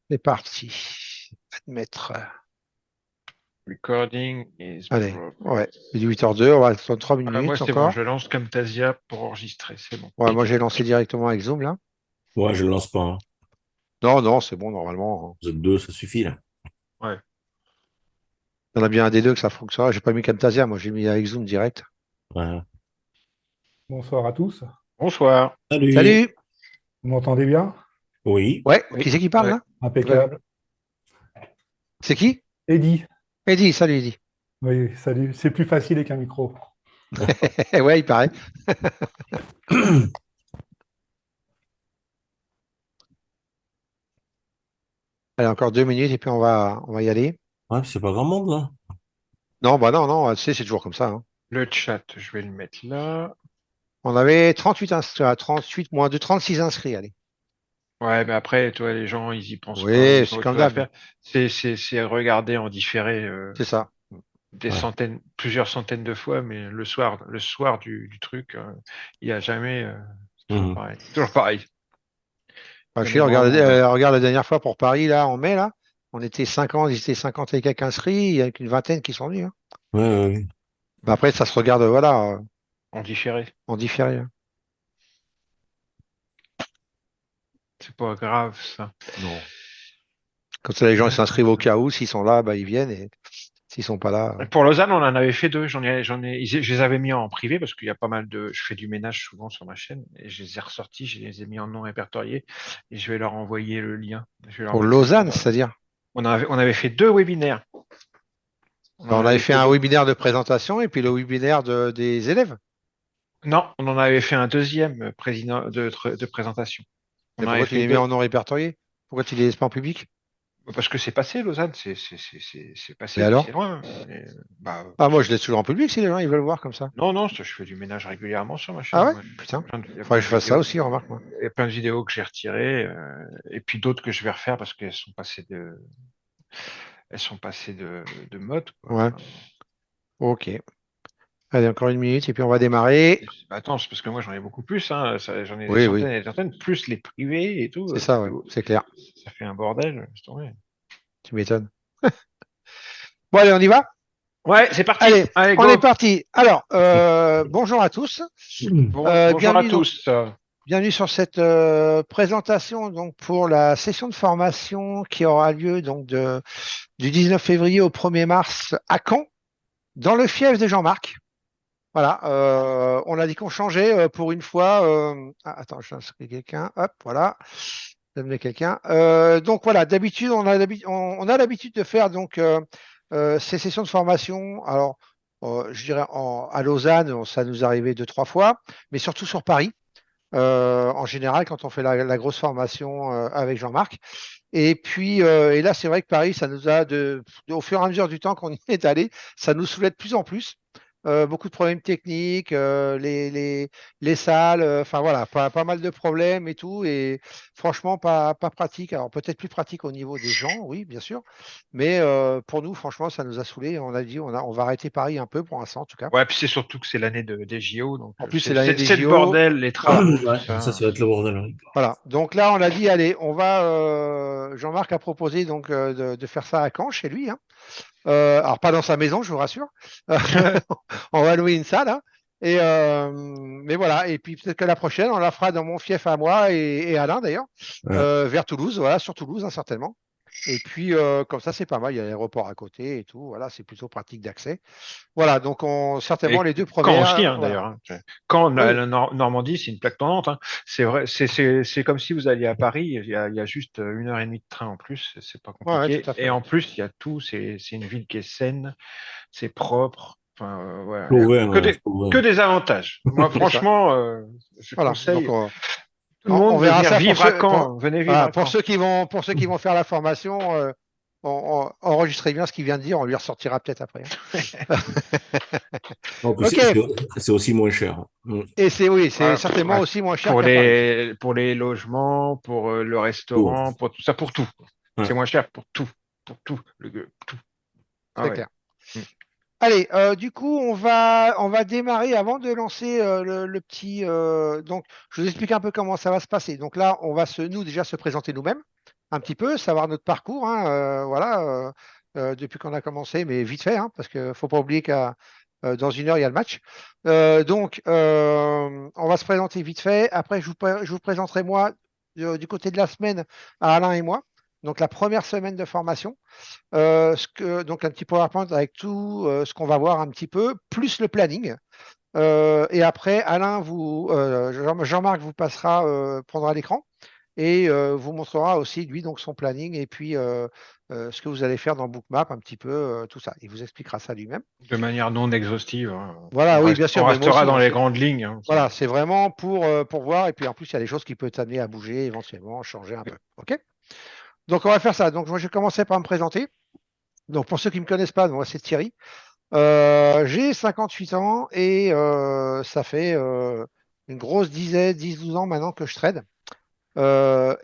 C'est parti. Admettre. Recording is Allez, progress. ouais. Il est 8h02, on va attendre 3 Moi, minutes c'est bon, encore. je lance Camtasia pour enregistrer, c'est bon. Ouais, moi j'ai lancé directement avec Zoom là. Ouais, je ne lance pas, hein. Non, non, c'est bon normalement, hein. Vous êtes deux, ça suffit, là. Ouais. Il y en a bien un des deux que ça fonctionnera. J'ai pas mis Camtasia, moi j'ai mis avec Zoom direct. Ouais. Bonsoir à tous. Bonsoir. Salut. Salut! Vous m'entendez bien? Oui. Ouais, qui Oui. c'est qui parle Ouais. là? Ouais, ouais. Impeccable. C'est qui? Eddy. Eddy, salut Eddy. Oui, salut. C'est plus facile avec un micro. Ouais, il paraît. Allez, encore 2 minutes et puis on va y aller. Ouais, c'est pas grand monde, là. Non, bah non, non, tu sais, c'est toujours comme ça, hein. Le chat, je vais le mettre là. On avait 38 inscrits, 38 moins de 36 inscrits, allez. Ouais, mais après, toi, les gens, ils y pensent pas, Oui, ils ont c'est autre comme chose à d'hab, faire. C'est regarder en différé c'est ça. des Ouais. centaines, plusieurs centaines de fois, mais le soir du truc, il y a jamais, c'est toujours Mhm. pareil. Toujours pareil. Enfin, Il y je a sais, des moments regarde, où on a. regarde la dernière fois pour Paris, là, en mai, là. On était 50, ils étaient 50 et quelques inscrits, il y a qu'une vingtaine qui sont venus, hein. Ouais, ouais, ouais. Mais après, ça se regarde, voilà, En différé. en différé, hein. C'est pas grave, ça. Non. Comme ça, les gens ils s'inscrivent au cas où, s'ils sont là, bah, ils viennent, et s'ils sont pas là. Pour Lausanne, on en avait fait deux. Je les avais mis en privé parce qu'il y a pas mal de. Je fais du ménage souvent sur ma chaîne et je les ai ressortis, je les ai mis en non répertorié et je vais leur envoyer le lien. Je vais leur Pour mettre Lausanne, c'est-à-dire. On avait fait deux webinaires. On Bah, en on avait avait fait fait un deux. webinaire de présentation et puis le webinaire des élèves. Non, on en avait fait un deuxième président de présentation. On Mais en avait pourquoi tu fait les mets deux. en non répertorié? Pourquoi tu les laisses pas en public? Parce que c'est passé, Lausanne, c'est Et passé, puis c'est alors? loin. Bah, Ah, moi, je laisse toujours en public si les gens ils veulent voir comme ça. non, non, je fais du ménage régulièrement sur ma Ah chaîne. ouais? Moi. Putain. Il y a Faudrait plein que de je fasse ça vidéos. aussi, remarque, moi. Il y a plein de vidéos que j'ai retirées, et puis d'autres que je vais refaire parce elles sont passées de mode, quoi. Ouais. Enfin, Ok. Allez, encore 1 minute et puis on va démarrer. attends, c'est parce que moi j'en ai beaucoup plus, hein, j'en ai des Oui, centaines oui. et des centaines, plus les privés et tout. C'est ça, ouais. C'est clair. Ça fait un bordel. Laisse tomber. Tu m'étonnes. Bon, allez, on y va? Ouais, c'est parti. Allez, Allez, on est go. parti. Alors, bonjour à tous. Bonjour à Bienvenue donc, tous. bienvenue sur cette présentation donc pour la session de formation qui aura lieu donc du 19 février au 1er mars à Caen, dans le fief de Jean-Marc. Voilà, on a dit qu'on changeait pour une fois. Attends, je inscris quelqu'un. Hop, voilà. Donner quelqu'un. Donc voilà, d'habitude, on a l'habitude de faire donc ces sessions de formation. Alors, je dirais à Lausanne, ça nous arrivait 2, 3 fois, mais surtout sur Paris. En général, quand on fait la grosse formation avec Jean-Marc. Et puis, et là, c'est vrai que Paris, ça nous a, au fur et à mesure du temps qu'on y est allé, ça nous soulève de plus en plus. Beaucoup de problèmes techniques, les salles, enfin voilà, pas mal de problèmes et tout. Et franchement, pas pratique. Alors peut-être plus pratique au niveau des gens, oui, bien sûr. Mais pour nous, franchement, ça nous a saoulés. On a dit, on va arrêter Paris un peu pour l'instant, en tout cas. Ouais, puis c'est surtout que c'est l'année des JO, donc En plus, c'est c'est l'année c'est- des c'est le JO. bordel, les Voilà. travaux, tout Ouais, ça, ça. ça va être le bordel, ouais. Voilà. Donc là, on a dit, allez, on va. Jean-Marc a proposé donc de faire ça à Caen, chez lui, hein. Alors pas dans sa maison, je vous rassure. On va louer une salle, hein. Mais voilà. Et puis peut-être que la prochaine, on la fera dans mon fief à moi et Alain d'ailleurs, Ouais. vers Toulouse, voilà, sur Toulouse, hein, certainement. Et puis comme ça, c'est pas mal. Il y a l'aéroport à côté et tout. Voilà, c'est plutôt pratique d'accès. Voilà. Donc certainement Et les deux Caen premières. aussi, hein, Voilà. d'ailleurs. Hein. Caen, Oui, la Normandie, c'est une plaque tournante. Hein. C'est vrai, c'est comme si vous alliez à Paris, il y a juste 1 heure et demie de train en plus, c'est pas ouais, ouais, tout compliqué. à Et fait. en plus, il y a tout, c'est une ville qui est saine, c'est propre. Enfin, voilà, il y a Plouver, que ouais, des, que Plouver. des avantages. Moi, C'est ça. franchement, je Voilà. Donc conseille tout le on monde de verra venir ça vivre à Caen. Venez vivre voilà, à Caen. pour ceux qui vont faire la formation. Enregistrez bien ce qu'il vient de dire, on lui ressortira peut-être après, hein. En plus, Ok, c'est aussi moins cher. et c'est oui, c'est Voilà, certainement ouais. aussi moins cher Pour qu'à Paris. les logements, pour le Tout. restaurant, pour tout ça, pour tout. C'est Ouais. moins cher pour tout, tout. Ah C'est ouais. clair. Mm. Allez, du coup, on va démarrer avant de lancer le petit. Donc, je vous explique un peu comment ça va se passer. Donc là, on va nous déjà se présenter nous-mêmes, un petit peu, savoir notre parcours, hein, voilà, depuis qu'on a commencé, mais vite fait, hein, parce qu'il ne faut pas oublier qu'à dans 1 heure, il y a le match. On va se présenter vite fait. Après, je vous présenterai moi du côté de la semaine à Alain et moi. Donc la première semaine de formation. Donc un petit PowerPoint avec tout ce qu'on va voir un petit peu, plus le planning. Et après, Alain, Jean-Marc vous passera, prendra l'écran et vous montrera aussi, lui, donc son planning et puis ce que vous allez faire dans Bookmap, un petit peu, tout ça. Il vous expliquera ça lui-même. De manière non exhaustive, hein. Voilà, oui, bien sûr, On mais moi restera aussi, dans hein, les grandes lignes, hein. voilà, c'est vraiment pour voir. Et puis en plus, il y a des choses qui peuvent t'amener à bouger, éventuellement, changer un peu. OK? Donc, on va faire ça. Donc, moi, je vais commencer par me présenter. Donc, pour ceux qui ne me connaissent pas, moi, c'est Thierry. J'ai 58 ans et ça fait une grosse dizaine, 10-12 ans maintenant que je trade. Alors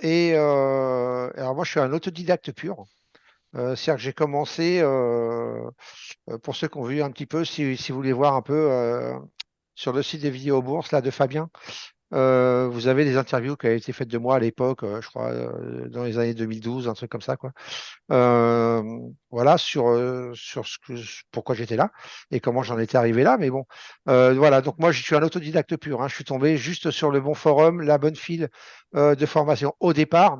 moi, je suis un autodidacte pur. C'est-à-dire que j'ai commencé, pour ceux qui ont vu un petit peu, si vous voulez voir un peu sur le site des vidéos bourses là, de Fabien, vous avez des interviews qui avaient été faites de moi à l'époque, je crois, dans les années 2012, un truc comme ça, quoi. Voilà, sur pourquoi j'étais là et comment j'en étais arrivé là. Mais bon, voilà, donc moi, je suis un autodidacte pur, hein. Je suis tombé juste sur le bon forum, la bonne file de formation au départ.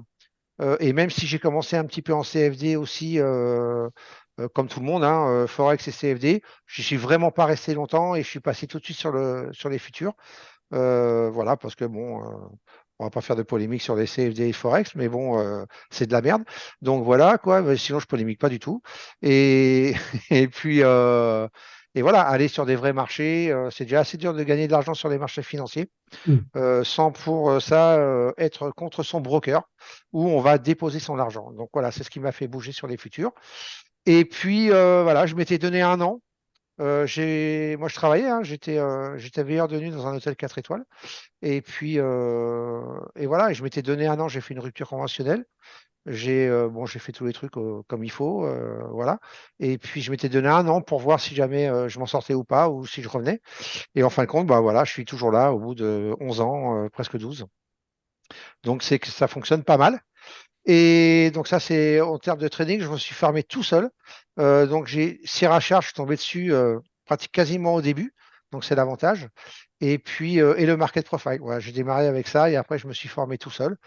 Et même si j'ai commencé un petit peu en CFD aussi, comme tout le monde, hein, Forex et CFD, je suis vraiment pas resté longtemps et je suis passé tout de suite sur les futurs. Voilà, parce que bon, on va pas faire de polémique sur les CFD et Forex, mais bon, c'est de la merde. Donc voilà, quoi. Mais sinon, je polémique pas du tout. Et, et puis, et voilà, aller sur des vrais marchés, c'est déjà assez dur de gagner de l'argent sur les marchés financiers, sans pour ça être contre son broker, où on va déposer son argent. Donc voilà, c'est ce qui m'a fait bouger sur les futurs. Et puis, voilà, je m'étais donné 1 an. Moi, je travaillais, hein, j'étais veilleur de nuit dans un hôtel 4 étoiles. Et puis, et voilà, et je m'étais donné 1 an, j'ai fait une rupture conventionnelle. J'ai fait tous les trucs comme il faut, voilà. Et puis, je m'étais donné 1 an pour voir si jamais je m'en sortais ou pas, ou si je revenais. Et en fin de compte, bah voilà, je suis toujours là au bout de 11 ans, presque 12. Donc, c'est que ça fonctionne pas mal. Et donc ça, c'est en termes de trading, je me suis formé tout seul. Donc j'ai Sierra Charge, je suis tombé dessus pratique quasiment au début. Donc c'est l'avantage. Et puis et le market profile. Voilà, j'ai démarré avec ça et après je me suis formé tout seul.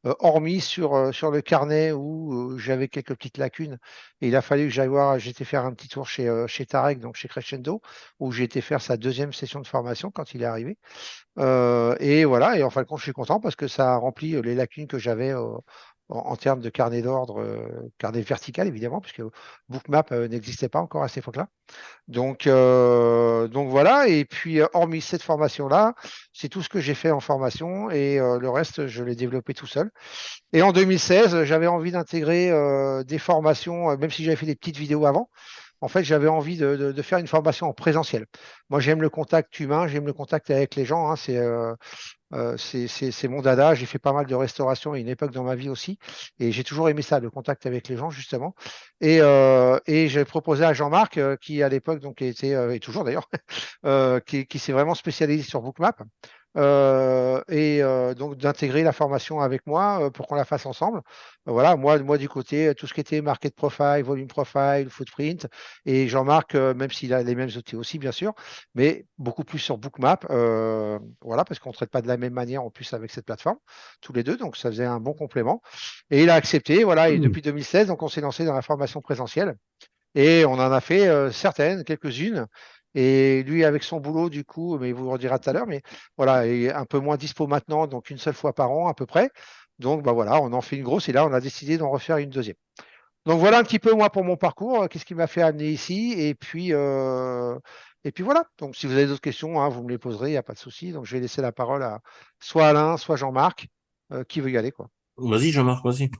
Hormis sur le carnet où j'avais quelques petites lacunes. Et il a fallu que j'aille voir, j'étais faire un petit tour chez Tarek, donc chez Crescendo, où j'ai été faire sa deuxième session de formation quand il est arrivé. Et voilà, et en fin de compte, je suis content parce que ça a rempli les lacunes que j'avais en termes de carnet d'ordre, carnet vertical évidemment, puisque Bookmap n'existait pas encore à cette époque-là. Donc voilà, et puis hormis cette formation-là, c'est tout ce que j'ai fait en formation et le reste, je l'ai développé tout seul. Et en 2016, j'avais envie d'intégrer des formations, même si j'avais fait des petites vidéos avant. En fait, j'avais envie de faire une formation en présentiel. Moi, j'aime le contact humain, j'aime le contact avec les gens, hein, c'est mon dada. J'ai fait pas mal de restauration à une époque dans ma vie aussi. Et j'ai toujours aimé ça, le contact avec les gens, justement. Et j'ai proposé à Jean-Marc, qui à l'époque, donc, était, et toujours d'ailleurs, qui s'est vraiment spécialisé sur Bookmap. Donc d'intégrer la formation avec moi pour qu'on la fasse ensemble. Voilà, moi du côté, tout ce qui était market profile, volume profile, footprint, et Jean-Marc, même s'il a les mêmes outils aussi, bien sûr, mais beaucoup plus sur Bookmap. Voilà, parce qu'on ne traite pas de la même manière en plus avec cette plateforme, tous les deux, donc ça faisait un bon complément. Et il a accepté, voilà, et depuis 2016, donc on s'est lancé dans la formation présentielle. Et on en a fait certaines, quelques-unes. Et lui, avec son boulot, du coup, mais il vous le redira tout à l'heure, mais voilà, il est un peu moins dispo maintenant, donc une seule fois par an à peu près. Donc bah voilà, on en fait une grosse et là, on a décidé d'en refaire une deuxième. Donc voilà un petit peu moi pour mon parcours, qu'est-ce qui m'a fait amener ici. Et puis voilà. Donc si vous avez d'autres questions, hein, vous me les poserez, il n'y a pas de souci. Donc je vais laisser la parole à soit Alain, soit Jean-Marc, qui veut y aller, quoi. Vas-y, Jean-Marc, vas-y.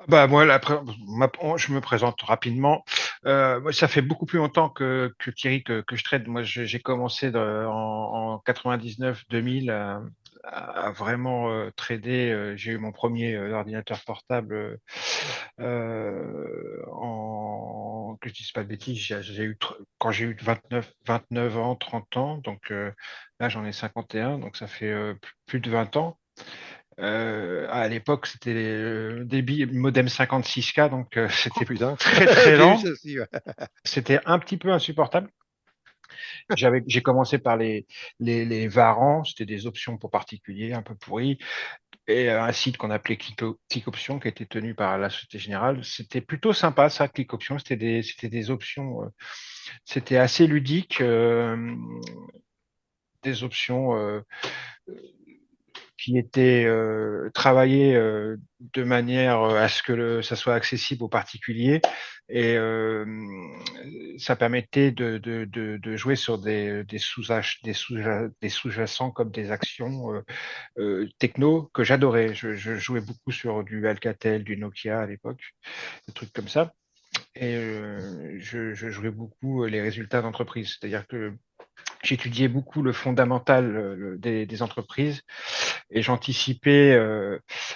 Bah moi, je me présente rapidement. Moi, ça fait beaucoup plus longtemps que Thierry que je trade. Moi, j'ai commencé en 99-2000 à vraiment trader. J'ai eu mon premier ordinateur portable que je dise pas de bêtises. Quand j'ai eu 29 ans, 30 ans. Donc là, j'en ai 51. Donc ça fait plus de 20 ans. À l'époque, c'était débit modem 56K, donc c'était Putain. très très J'ai eu lent. ça aussi, ouais. C'était un petit peu insupportable. J'ai commencé par les varans, c'était des options pour particuliers un peu pourries, et un site qu'on appelait Click Options, qui était tenu par la Société Générale. C'était plutôt sympa, ça, Click Options. C'était des options, c'était assez ludique, des options qui étaient travaillées de manière à ce que ça soit accessible aux particuliers, et ça permettait de jouer sur des sous-jacents comme des actions techno que j'adorais. Je jouais beaucoup sur du Alcatel, du Nokia à l'époque, des trucs comme ça. Et je jouais beaucoup les résultats d'entreprise. C'est-à-dire que j'étudiais beaucoup le fondamental des entreprises, et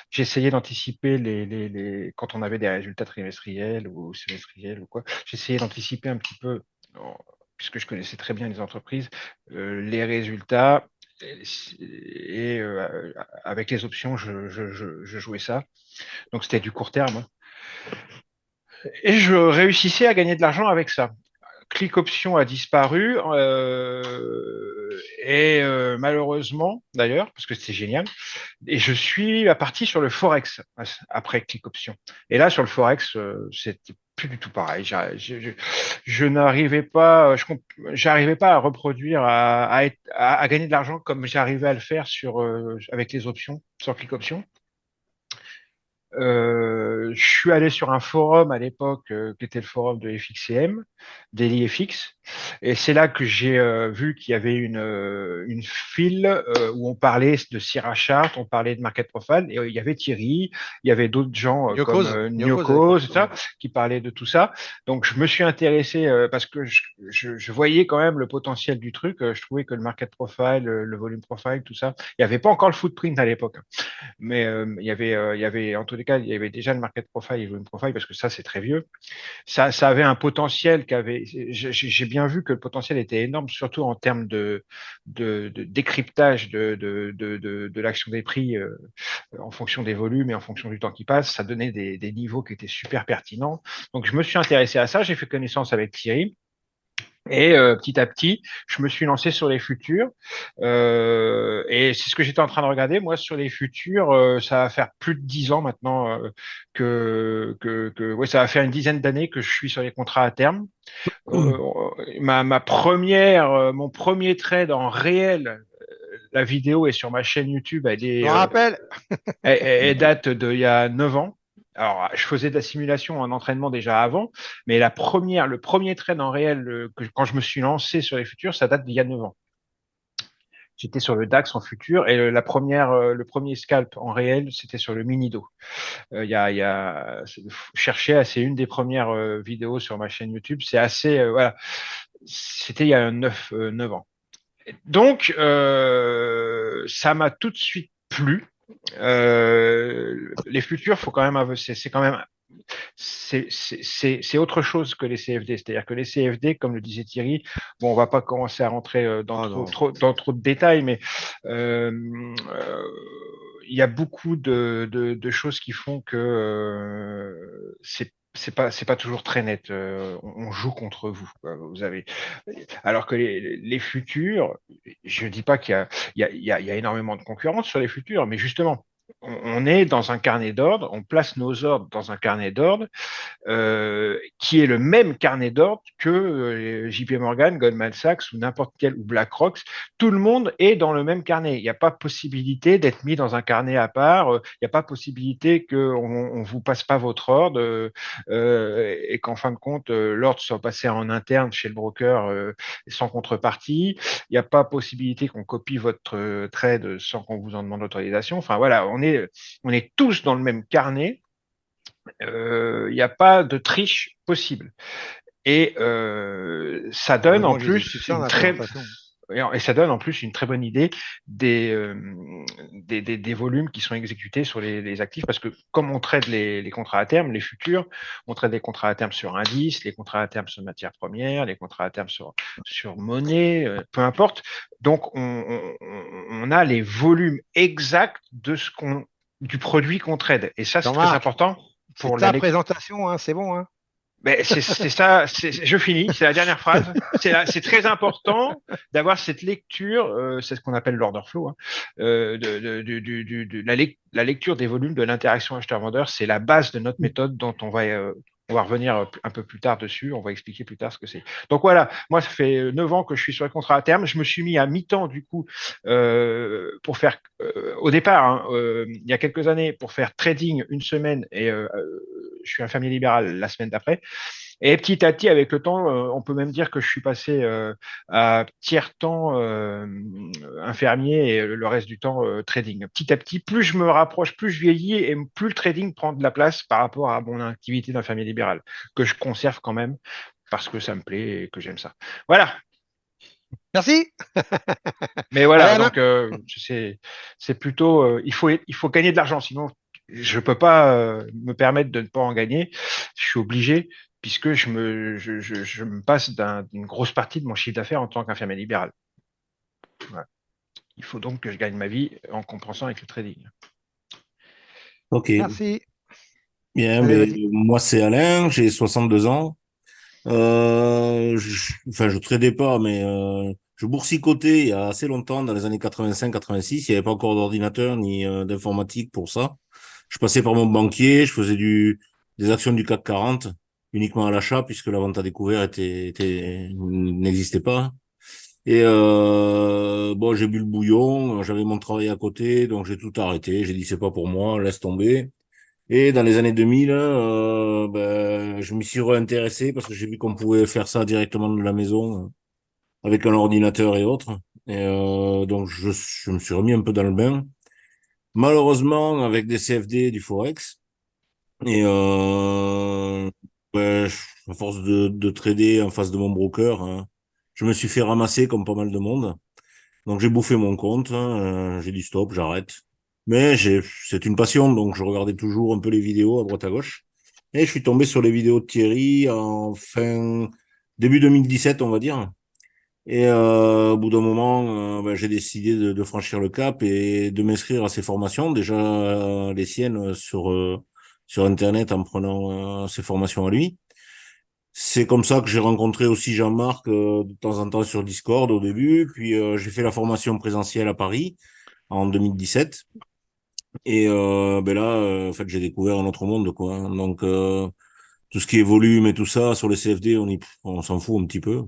j'essayais d'anticiper quand on avait des résultats trimestriels ou semestriels ou quoi, j'essayais d'anticiper un petit peu, puisque je connaissais très bien les entreprises, les résultats, et avec les options, je jouais ça. Donc c'était du court terme, hein. Et je réussissais à gagner de l'argent avec ça. Click Option a disparu, et malheureusement d'ailleurs, parce que c'était génial, et je suis parti sur le Forex après Click Option. Et là, sur le Forex, c'était plus du tout pareil. Je n'arrivais pas, j'arrivais pas à reproduire, à gagner de l'argent comme j'arrivais à le faire avec les options, sur Click Option. Je suis allé sur un forum à l'époque qui était le forum de FXCM, Daily FX, et c'est là que j'ai vu qu'il y avait une file où on parlait de Sierra Chart, on parlait de Market Profile, et il y avait Thierry, il y avait d'autres gens comme Nyokos à l'époque. Nyoko, etc., qui parlaient de tout ça. Donc je me suis intéressé parce que je voyais quand même le potentiel du truc. Je trouvais que le Market Profile, le Volume Profile, tout ça, il n'y avait pas encore le footprint à l'époque. Mais il y avait, en tous les cas, il y avait déjà le market profile et le volume profile, parce que ça, c'est très vieux. Ça avait un potentiel j'ai bien vu que le potentiel était énorme, surtout en termes de décryptage de l'action des prix en fonction des volumes et en fonction du temps qui passe. Ça donnait des niveaux qui étaient super pertinents. Donc, je me suis intéressé à ça. J'ai fait connaissance avec Thierry. Et petit à petit, je me suis lancé sur les futurs. Et c'est ce que j'étais en train de regarder. Moi, sur les futurs, ça va faire plus de 10 ans maintenant ouais, ça va faire une dizaine d'années que je suis sur les contrats à terme. Mon premier trade en réel, la vidéo est sur ma chaîne YouTube. Je me rappelle. Elle date d'il y a 9 ans. Alors, je faisais de la simulation en entraînement déjà avant, mais le premier trade en réel, quand je me suis lancé sur les futurs, ça date d'il y a 9 ans. J'étais sur le DAX en futur, et le premier scalp en réel, c'était sur le Minido. Cherchez, c'est une des premières vidéos sur ma chaîne YouTube. C'est assez, voilà, c'était il y a 9 ans. Donc, ça m'a tout de suite plu. Les futurs, faut quand même, c'est quand même, c'est autre chose que les CFD. C'est-à-dire que les CFD, comme le disait Thierry, bon, on va pas commencer à rentrer dans trop de détails, mais il y a beaucoup de choses qui font que c'est pas toujours très net. On joue contre vous, quoi. Alors que les futurs, je dis pas qu'il y a énormément de concurrence sur les futurs, mais justement, on est dans un carnet d'ordre, on place nos ordres dans un carnet d'ordre qui est le même carnet d'ordre que JP Morgan, Goldman Sachs ou n'importe quel, ou BlackRock. Tout le monde est dans le même carnet. Il n'y a pas possibilité d'être mis dans un carnet à part. Il n'y a pas possibilité qu'on ne vous passe pas votre ordre et qu'en fin de compte, l'ordre soit passé en interne chez le broker sans contrepartie. Il n'y a pas possibilité qu'on copie votre trade sans qu'on vous en demande l'autorisation. Enfin voilà, on est tous dans le même carnet. Il n'y a pas de triche possible. Et ça donne en plus et ça donne en plus une très bonne idée des, des volumes qui sont exécutés sur les actifs, parce que comme on traite les contrats à terme, les futurs, on traite des contrats à terme sur indices, les contrats à terme sur matières premières, les contrats à terme sur monnaie, peu importe. Donc, on a les volumes exacts du produit qu'on trade. Et ça, c'est très Jean-Marc, important c'est pour la ta lecture. présentation, hein, c'est bon, hein. Ben, c'est ça, je finis, c'est la dernière phrase. C'est très important d'avoir cette lecture, c'est ce qu'on appelle l'order flow, hein, la lecture des volumes de l'interaction acheteur-vendeur. C'est la base de notre méthode dont on va revenir un peu plus tard dessus. On va expliquer plus tard ce que c'est. Donc voilà, moi, ça fait 9 ans que je suis sur les contrats à terme. Je me suis mis à mi-temps, du coup, pour faire, au départ, hein, il y a quelques années, pour faire trading une semaine et je suis infirmier libéral la semaine d'après. Et petit à petit, avec le temps, on peut même dire que je suis passé à tiers-temps infirmier et le reste du temps trading. Petit à petit, plus je me rapproche, plus je vieillis et plus le trading prend de la place par rapport à mon activité d'infirmier libéral, que je conserve quand même parce que ça me plaît et que j'aime ça. Voilà. Merci. Mais Allez, voilà, Alain. donc c'est plutôt, il faut gagner de l'argent, sinon je peux pas me permettre de ne pas en gagner. Je suis obligé puisque je me passe d'une grosse partie de mon chiffre d'affaires en tant qu'infirmier libéral. Voilà. Il faut donc que je gagne ma vie en compensant avec le trading. Ok. Merci. Bien, Allez, mais vas-y. moi c'est Alain, j'ai 62 ans. Enfin, je tradais pas, mais je boursicotais il y a assez longtemps, dans les années 85-86. Il n'y avait pas encore d'ordinateur ni d'informatique pour ça. Je passais par mon banquier, je faisais des actions du CAC 40 uniquement à l'achat puisque la vente à découvert n'existait pas. Et bon, j'ai bu le bouillon, j'avais mon travail à côté, donc j'ai tout arrêté. J'ai dit c'est pas pour moi, laisse tomber. Et dans les années 2000, ben, je m'y suis réintéressé parce que j'ai vu qu'on pouvait faire ça directement de la maison avec un ordinateur et autres. Et donc je me suis remis un peu dans le bain. Malheureusement, avec des CFD, du Forex. Et ben, à force de trader en face de mon broker, hein, je me suis fait ramasser comme pas mal de monde. Donc j'ai bouffé mon compte, hein, j'ai dit stop, j'arrête. Mais c'est une passion, donc je regardais toujours un peu les vidéos à droite à gauche. Et je suis tombé sur les vidéos de Thierry début 2017, on va dire. Et au bout d'un moment, ben, j'ai décidé de franchir le cap et de m'inscrire à ces formations, déjà les siennes sur Internet en prenant ces formations à lui. C'est comme ça que j'ai rencontré aussi Jean-Marc de temps en temps sur Discord au début. Puis j'ai fait la formation présentielle à Paris en 2017. Et ben là, en fait, j'ai découvert un autre monde, quoi, hein. Donc tout ce qui est volume et tout ça sur les CFD, on s'en fout un petit peu.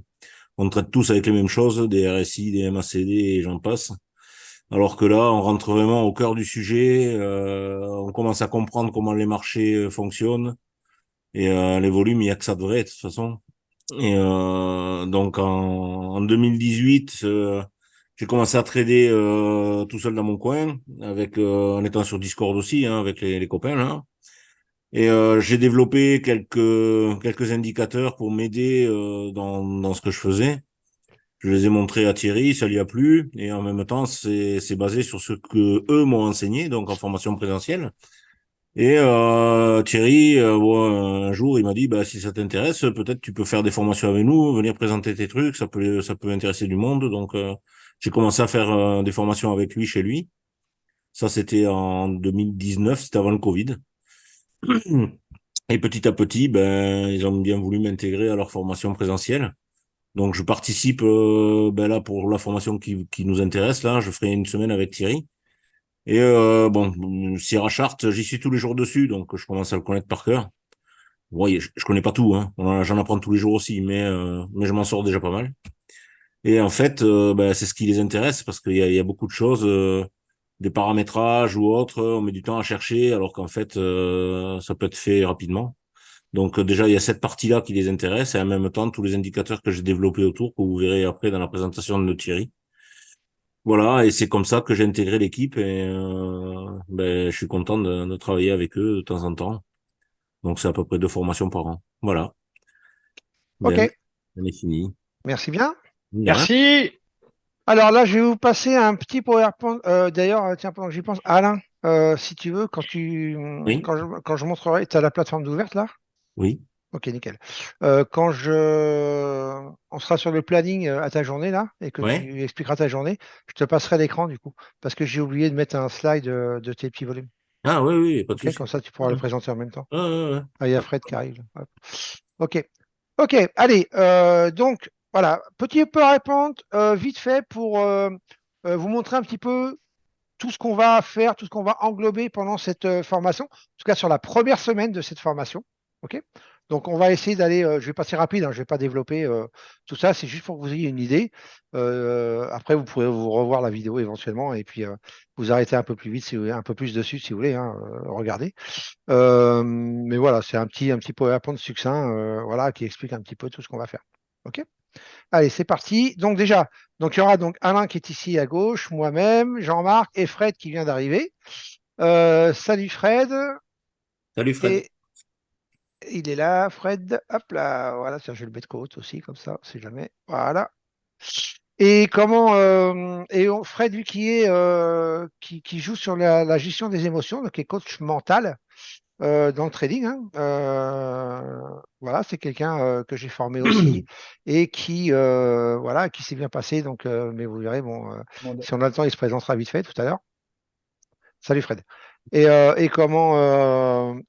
On traite tous avec les mêmes choses, des RSI, des MACD et j'en passe. Alors que là, on rentre vraiment au cœur du sujet. On commence à comprendre comment les marchés fonctionnent. Et les volumes, il y a que ça de vrai, de toute façon. Et donc en 2018, j'ai commencé à trader tout seul dans mon coin, avec en étant sur Discord aussi, hein, avec les copains là. Et j'ai développé quelques indicateurs pour m'aider dans ce que je faisais. Je les ai montrés à Thierry, ça lui a plu, et en même temps, c'est basé sur ce que eux m'ont enseigné, donc en formation présentielle. Et Thierry, bon, un jour, il m'a dit, bah, si ça t'intéresse, peut-être tu peux faire des formations avec nous, venir présenter tes trucs, ça peut intéresser du monde. Donc, j'ai commencé à faire des formations avec lui chez lui. Ça, c'était en 2019, c'était avant le Covid. Et petit à petit, ben, ils ont bien voulu m'intégrer à leur formation présentielle. Donc, je participe ben là pour la formation qui nous intéresse. Là, je ferai une semaine avec Thierry. Et bon, Sierra Chart, j'y suis tous les jours dessus, donc je commence à le connaître par cœur. Ouais, je connais pas tout, hein. J'en apprends tous les jours aussi, mais je m'en sors déjà pas mal. Et en fait, ben, c'est ce qui les intéresse parce il y a beaucoup de choses, des paramétrages ou autres, on met du temps à chercher, alors qu'en fait, ça peut être fait rapidement. Donc déjà, il y a cette partie-là qui les intéresse et en même temps, tous les indicateurs que j'ai développés autour, que vous verrez après dans la présentation de Thierry. Voilà, et c'est comme ça que j'ai intégré l'équipe et ben, je suis content de travailler avec eux de temps en temps. Donc c'est à peu près 2 formations par an. Voilà. Ok, Ben, on est fini. merci bien. De rien. Merci. Alors là, je vais vous passer un petit PowerPoint. D'ailleurs, tiens, pendant que j'y pense, Alain, si tu veux, Oui, quand je montrerai, tu as la plateforme d'ouverte là? oui, Ok, nickel. On sera sur le planning à ta journée là, et que ouais. tu expliqueras ta journée, je te passerai l'écran du coup, parce que j'ai oublié de mettre un slide de tes petits volumes. Ah oui, oui, pas de Ok, comme souci. ça tu pourras le Ah, présenter en même temps. ouais. Ah, il y a Fred qui arrive. Hop. Ok. Ok, allez, donc voilà, petit PowerPoint vite fait pour vous montrer un petit peu tout ce qu'on va faire, tout ce qu'on va englober pendant cette formation, en tout cas sur la première semaine de cette formation. Ok. Donc on va essayer d'aller, je vais passer rapide, hein, je ne vais pas développer tout ça, c'est juste pour que vous ayez une idée. Après, vous pourrez vous revoir la vidéo éventuellement et puis vous arrêter un peu plus vite, si vous voulez, un peu plus dessus si vous voulez, hein, regardez. Mais voilà, c'est un petit PowerPoint succinct, voilà, qui explique un petit peu tout ce qu'on va faire. OK? Allez, c'est parti. Donc déjà, donc il y aura donc Alain qui est ici à gauche, moi-même, Jean-Marc et Fred qui vient d'arriver. Salut Fred. Salut Fred. Et il est là, Fred. Hop là, voilà, tiens, je vais le mettre côte aussi, comme ça, si jamais. Voilà. Et Fred, lui, qui joue sur la gestion des émotions, donc qui est coach mental. Dans le trading, hein. Voilà, c'est quelqu'un que j'ai formé aussi et voilà, qui s'est bien passé. Donc, mais vous verrez, bon, si on a le temps, il se présentera vite fait tout à l'heure. Salut Fred. Et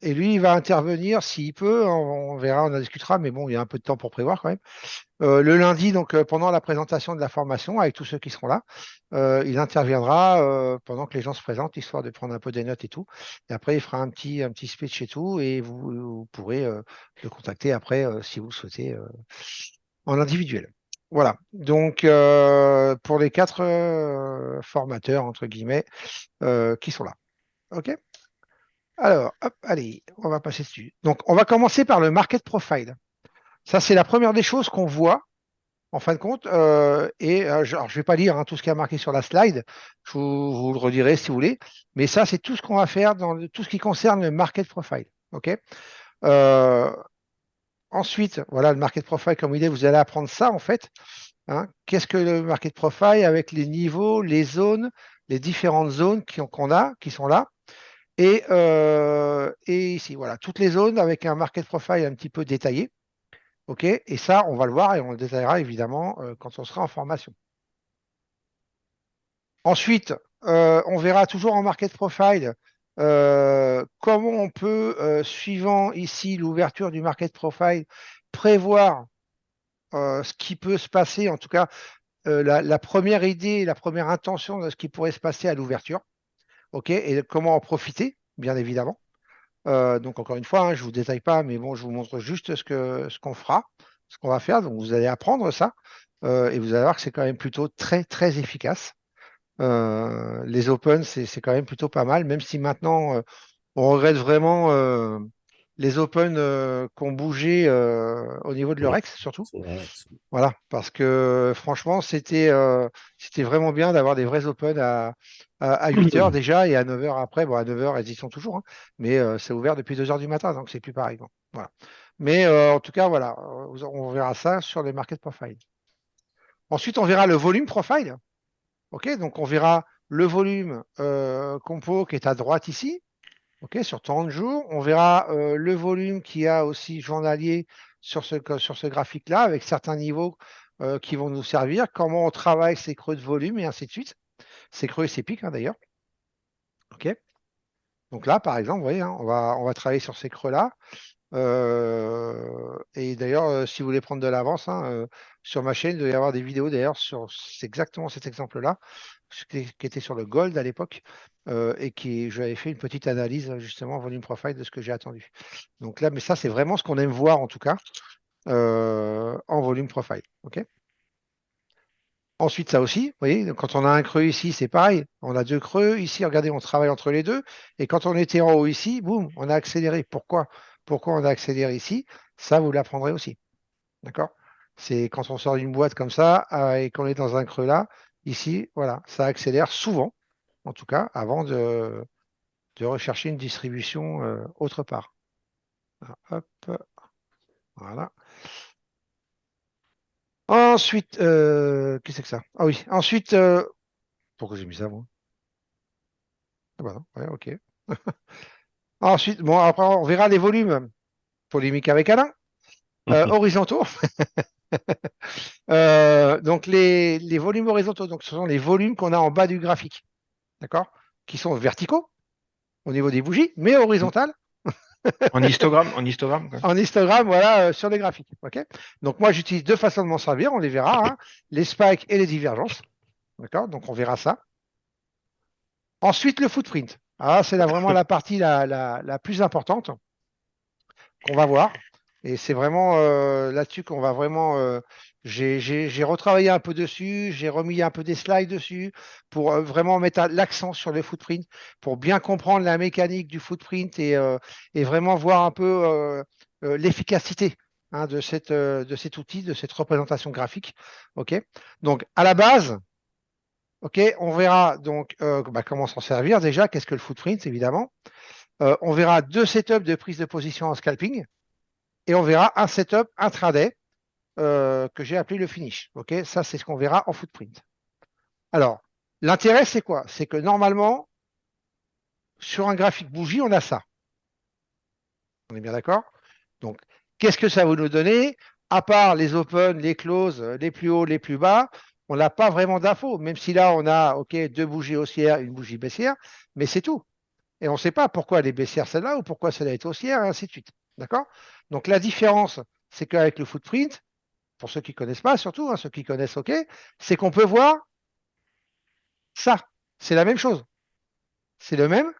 lui, il va intervenir s'il peut. On verra, on en discutera, mais bon, il y a un peu de temps pour prévoir quand même. Le lundi, donc pendant la présentation de la formation, avec tous ceux qui seront là, il interviendra pendant que les gens se présentent, histoire de prendre un peu des notes et tout. Et après, il fera un petit speech et tout, et vous pourrez le contacter après si vous le souhaitez en individuel. Voilà. Donc, pour les quatre formateurs, entre guillemets, qui sont là. OK? Alors, hop, allez, on va passer dessus. Donc, on va commencer par le market profile. Ça, c'est la première des choses qu'on voit en fin de compte. Alors, je vais pas lire hein, tout ce qui est marqué sur la slide, vous le redirai si vous voulez, mais ça, c'est tout ce qu'on va faire dans tout ce qui concerne le market profile. OK? Euh, Ensuite, voilà, le market profile, comme il est, vous allez apprendre ça en fait. Hein. Qu'est-ce que le market profile avec les niveaux, les zones, les différentes zones qu'on a, qui sont là. Et ici, voilà, toutes les zones avec un market profile un petit peu détaillé. OK? Et ça, on va le voir et on le détaillera évidemment quand on sera en formation. Ensuite, on verra toujours en market profile comment on peut, suivant ici l'ouverture du market profile, prévoir ce qui peut se passer, en tout cas la première idée, la première intention de ce qui pourrait se passer à l'ouverture. OK? Et comment en profiter, bien évidemment. Donc encore une fois, hein, je ne vous détaille pas, mais bon, je vous montre juste ce qu'on fera, ce qu'on va faire. Donc vous allez apprendre ça et vous allez voir que c'est quand même plutôt très très efficace. Les Open, c'est quand même plutôt pas mal, même si maintenant on regrette vraiment les Open qui ont bougé au niveau de leur Ouais, ex surtout. c'est vrai. Voilà, parce que franchement, c'était vraiment bien d'avoir des vrais Open à 8 heures déjà et à 9 heures après. Bon, à 9 heures, elles y sont toujours, hein, mais c'est ouvert depuis 2 heures du matin, donc c'est plus pareil. Bon, voilà. Mais en tout cas, voilà, on verra ça sur les market profile. Ensuite, on verra le volume profile. OK, donc on verra le volume compo qui est à droite ici, OK, sur 30 jours. On verra le volume qui a aussi journalier sur ce graphique-là, avec certains niveaux qui vont nous servir, comment on travaille ces creux de volume et ainsi de suite. Ces creux et ces pics, hein, d'ailleurs. OK. Donc là, par exemple, vous voyez, hein, on va travailler sur ces creux-là. Et d'ailleurs, si vous voulez prendre de l'avance, hein, sur ma chaîne, il doit y avoir des vidéos d'ailleurs sur c'est exactement cet exemple-là, qui était sur le Gold à l'époque, et j'avais fait une petite analyse justement volume profile de ce que j'ai attendu. Donc là, mais ça, c'est vraiment ce qu'on aime voir en tout cas en volume profile. OK. Ensuite, ça aussi, vous voyez, donc, quand on a un creux ici, c'est pareil. On a deux creux ici, regardez, on travaille entre les deux. Et quand on était en haut ici, boum, on a accéléré. Pourquoi on a accéléré ici? Ça, vous l'apprendrez aussi. D'accord? C'est quand on sort d'une boîte comme ça et qu'on est dans un creux là, ici, voilà, ça accélère souvent, en tout cas, avant de rechercher une distribution autre part. Hop, voilà. Ensuite, qu'est-ce que c'est que ça? Ah oui, ensuite, pourquoi j'ai mis ça, moi? Ah bah non, ouais, ok. Ensuite, bon, après, on verra les volumes. Polémique avec Alain. Horizontaux. Donc, les volumes horizontaux, donc, ce sont les volumes qu'on a en bas du graphique. D'accord? Qui sont verticaux au niveau des bougies, mais horizontales En histogramme, quoi. en histogramme, voilà, sur les graphiques. Ok. Donc, moi, j'utilise deux façons de m'en servir. On les verra, hein, les spikes et les divergences. D'accord? Donc, on verra ça. Ensuite, le footprint. Ah, c'est là vraiment la partie la plus importante qu'on va voir. Et c'est vraiment là-dessus qu'on va vraiment. J'ai retravaillé un peu dessus, j'ai remis un peu des slides dessus pour vraiment mettre l'accent sur le footprint, pour bien comprendre la mécanique du footprint et vraiment voir un peu l'efficacité, hein, de cet outil, de cette représentation graphique. OK? Donc, à la base, OK, on verra donc bah, comment s'en servir déjà, qu'est-ce que le footprint, évidemment. On verra deux setups de prise de position en scalping et on verra un setup intraday que j'ai appelé le finish. OK, ça, c'est ce qu'on verra en footprint. Alors, l'intérêt, c'est quoi? C'est que normalement, sur un graphique bougie, on a ça. On est bien d'accord? Donc, qu'est-ce que ça va nous donner? À part les open, les close, les plus hauts, les plus bas, on n'a pas vraiment d'infos, même si là, on a OK, deux bougies haussières, une bougie baissière, mais c'est tout. Et on ne sait pas pourquoi elle est baissière celle-là ou pourquoi celle-là est haussière, et ainsi de suite. D'accord? Donc, la différence, c'est qu'avec le footprint, pour ceux qui ne connaissent pas, surtout, hein, ceux qui connaissent, OK, c'est qu'on peut voir ça. C'est la même chose. C'est le même,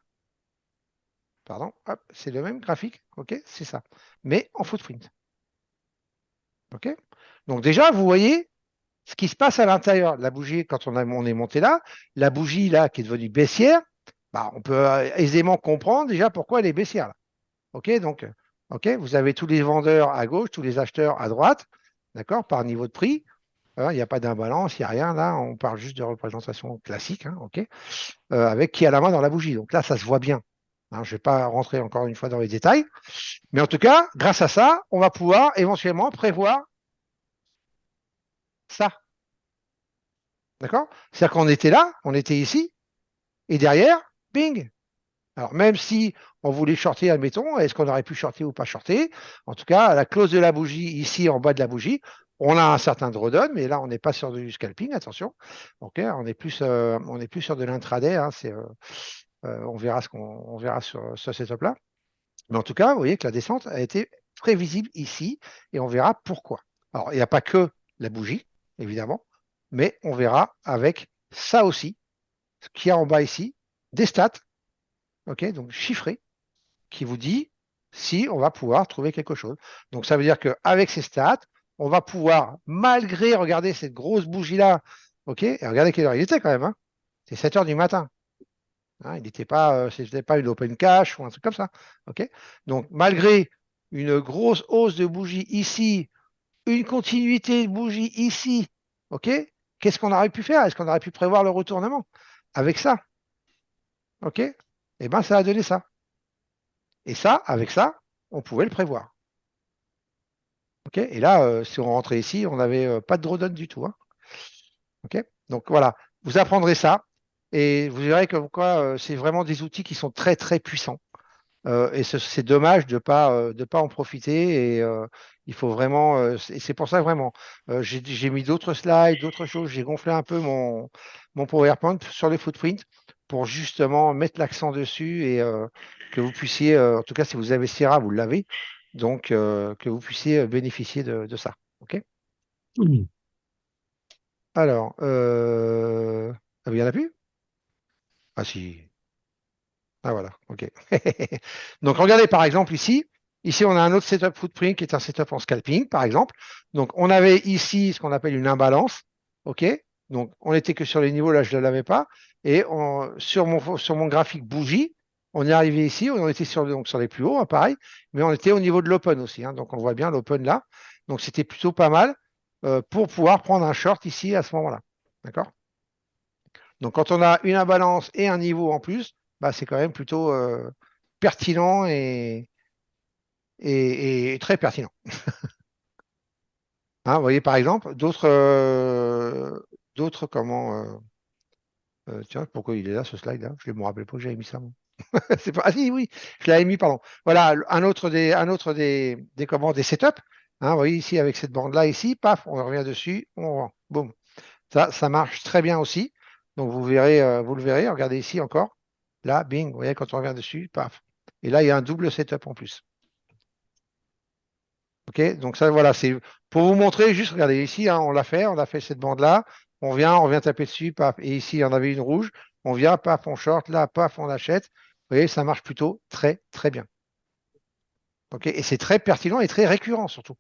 pardon, hop, c'est le même graphique, OK, c'est ça. Mais en footprint. OK? Donc déjà, vous voyez ce qui se passe à l'intérieur. La bougie, quand on est monté là, la bougie là qui est devenue baissière, bah, on peut aisément comprendre déjà pourquoi elle est baissière là. OK, donc, OK, vous avez tous les vendeurs à gauche, tous les acheteurs à droite, d'accord, par niveau de prix. Il n'y a pas d'imbalance, il n'y a rien là, on parle juste de représentation classique, hein, OK, avec qui a la main dans la bougie. Donc là, ça se voit bien. Hein, je ne vais pas rentrer encore une fois dans les détails, mais en tout cas, grâce à ça, on va pouvoir éventuellement prévoir ça. D'accord? C'est-à-dire qu'on était là, on était ici, et derrière, bing. Alors, même si on voulait shorter, admettons, est-ce qu'on aurait pu shorter ou pas shorter? En tout cas, à la close de la bougie, ici en bas de la bougie, on a un certain drawdown, mais là, on n'est pas sur du scalping, attention. OK, on est plus sur de l'intraday. Hein, on verra on verra sur ce setup-là. Mais en tout cas, vous voyez que la descente a été prévisible ici et on verra pourquoi. Alors, il n'y a pas que la bougie, évidemment, mais on verra avec ça aussi, ce qu'il y a en bas ici, des stats, ok, donc chiffrés, qui vous dit si on va pouvoir trouver quelque chose. Donc, ça veut dire qu'avec ces stats, on va pouvoir, malgré, regardez cette grosse bougie-là, ok, et regardez quelle heure il était quand même, hein, c'est 7 heures du matin. Hein, il n'était pas, c'était pas une open cash ou un truc comme ça. Ok. Donc, malgré une grosse hausse de bougies ici, une continuité de bougies ici, ok, qu'est-ce qu'on aurait pu faire? Est-ce qu'on aurait pu prévoir le retournement avec ça? Ok. Eh bien, ça a donné ça. Et ça, avec ça, on pouvait le prévoir. Ok. Et là, si on rentrait ici, on n'avait pas de drawdown du tout. Hein. Ok. Donc voilà, vous apprendrez ça et vous verrez que quoi, c'est vraiment des outils qui sont très très puissants. Et c'est dommage de pas en profiter. Et il faut vraiment. C'est pour ça vraiment. J'ai mis d'autres slides, d'autres choses. J'ai gonflé un peu mon PowerPoint sur les footprints pour justement mettre l'accent dessus et que vous puissiez, en tout cas, si vous avez Sierra, vous l'avez, donc que vous puissiez bénéficier de ça. OK? Alors, ah, il n'y en a plus? Ah si. Ah voilà, ok. Donc regardez par exemple ici, ici on a un autre setup footprint qui est un setup en scalping par exemple. Donc on avait ici ce qu'on appelle une imbalance, ok. Donc on n'était que sur les niveaux, là je ne l'avais pas. Et sur mon graphique bougie, on est arrivé ici, on était donc sur les plus hauts, hein, pareil, mais on était au niveau de l'open aussi. Hein. Donc on voit bien l'open là. Donc c'était plutôt pas mal pour pouvoir prendre un short ici à ce moment-là. D'accord? Donc, quand on a une imbalance et un niveau en plus, bah, c'est quand même plutôt pertinent et très pertinent. Hein, vous voyez, par exemple, d'autres comment. Tiens, pourquoi il est là, ce slide-là? Je ne me rappelle pas que j'avais mis ça, moi. C'est pas... Ah si, oui, je l'avais mis, pardon. Voilà, des setups. Hein, vous voyez ici, avec cette bande-là, ici, paf, on revient dessus, on rend. Boum. Ça marche très bien aussi. Donc, vous le verrez, regardez ici encore. Là, bing, vous voyez, quand on revient dessus, paf. Et là, il y a un double setup en plus. OK? Donc ça, voilà, c'est pour vous montrer, juste regardez ici, hein, on a fait cette bande-là, on vient taper dessus, paf, et ici, il y en avait une rouge, on vient, paf, on short, là, paf, on achète. Vous voyez, ça marche plutôt très, très bien. OK? Et c'est très pertinent et très récurrent surtout.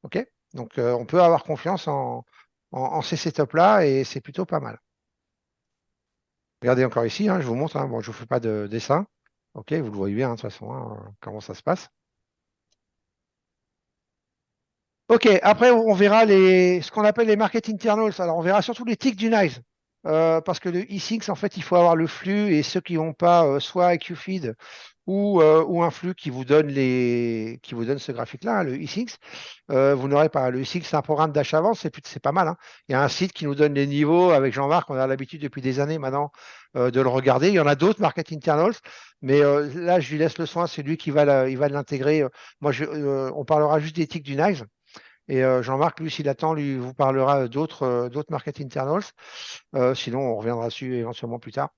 OK? Donc on peut avoir confiance en ces setups-là et c'est plutôt pas mal. Regardez encore ici, hein, je vous montre, hein, bon, je ne vous fais pas de dessin. OK, vous le voyez bien, hein, de toute façon, hein, comment ça se passe. Ok, après on verra ce qu'on appelle les market internals. Alors on verra surtout les ticks du NICE. Parce que le E6, en fait, il faut avoir le flux et ceux qui n'ont pas soit QFeed ou un flux qui vous donne ce graphique-là, hein, le E6, vous n'aurez pas. Le E6, c'est un programme d'achat-vente, c'est pas mal. Hein. Il y a un site qui nous donne les niveaux avec Jean-Marc, on a l'habitude depuis des années maintenant de le regarder. Il y en a d'autres, market internals, mais là, je lui laisse le soin, c'est lui qui il va l'intégrer. Moi, on parlera juste des ticks du NICE. Et Jean-Marc, lui, s'il attend, lui vous parlera d'autres market internals. Sinon, on reviendra dessus éventuellement plus tard.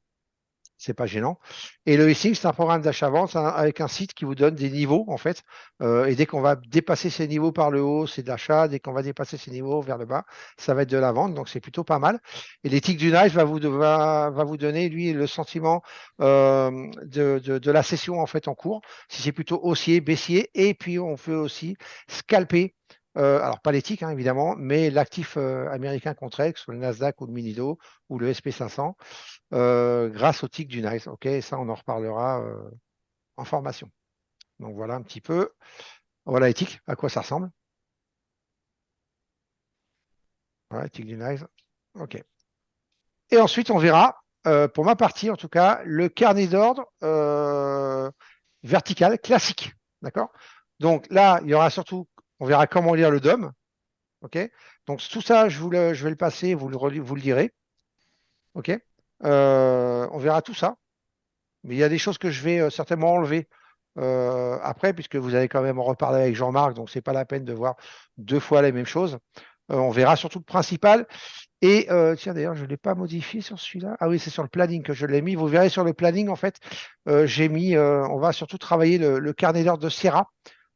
C'est pas gênant. Et le hissing, c'est un programme d'achat-vente avec un site qui vous donne des niveaux, en fait. Et dès qu'on va dépasser ces niveaux par le haut, c'est de l'achat. Dès qu'on va dépasser ces niveaux vers le bas, ça va être de la vente. Donc, c'est plutôt pas mal. Et l'éthique du NICE va vous donner, lui, le sentiment de la session, en fait, en cours. Si c'est plutôt haussier, baissier. Et puis, on peut aussi scalper. Alors, pas l'éthique, hein, évidemment, mais l'actif américain contre elle, que ce soit le Nasdaq ou le Minido ou le SP500 grâce au tic du NICE. OK, et ça, on en reparlera en formation. Donc voilà un petit peu. Voilà l'éthique, à quoi ça ressemble. Voilà, l'éthique du NICE. OK. Et ensuite, on verra, pour ma partie en tout cas, le carnet d'ordre vertical classique. D'accord? Donc là, il y aura surtout, on verra comment lire le DOM. OK? Donc tout ça, je vais le passer, vous le direz. OK? On verra tout ça. Mais il y a des choses que je vais certainement enlever après, puisque vous allez quand même en reparler avec Jean-Marc, donc c'est pas la peine de voir deux fois les mêmes choses. On verra surtout le principal. Et tiens, d'ailleurs, je ne l'ai pas modifié sur celui-là. Ah oui, c'est sur le planning que je l'ai mis. Vous verrez sur le planning, en fait, j'ai mis, on va surtout travailler le carnet d'ordre de Sierra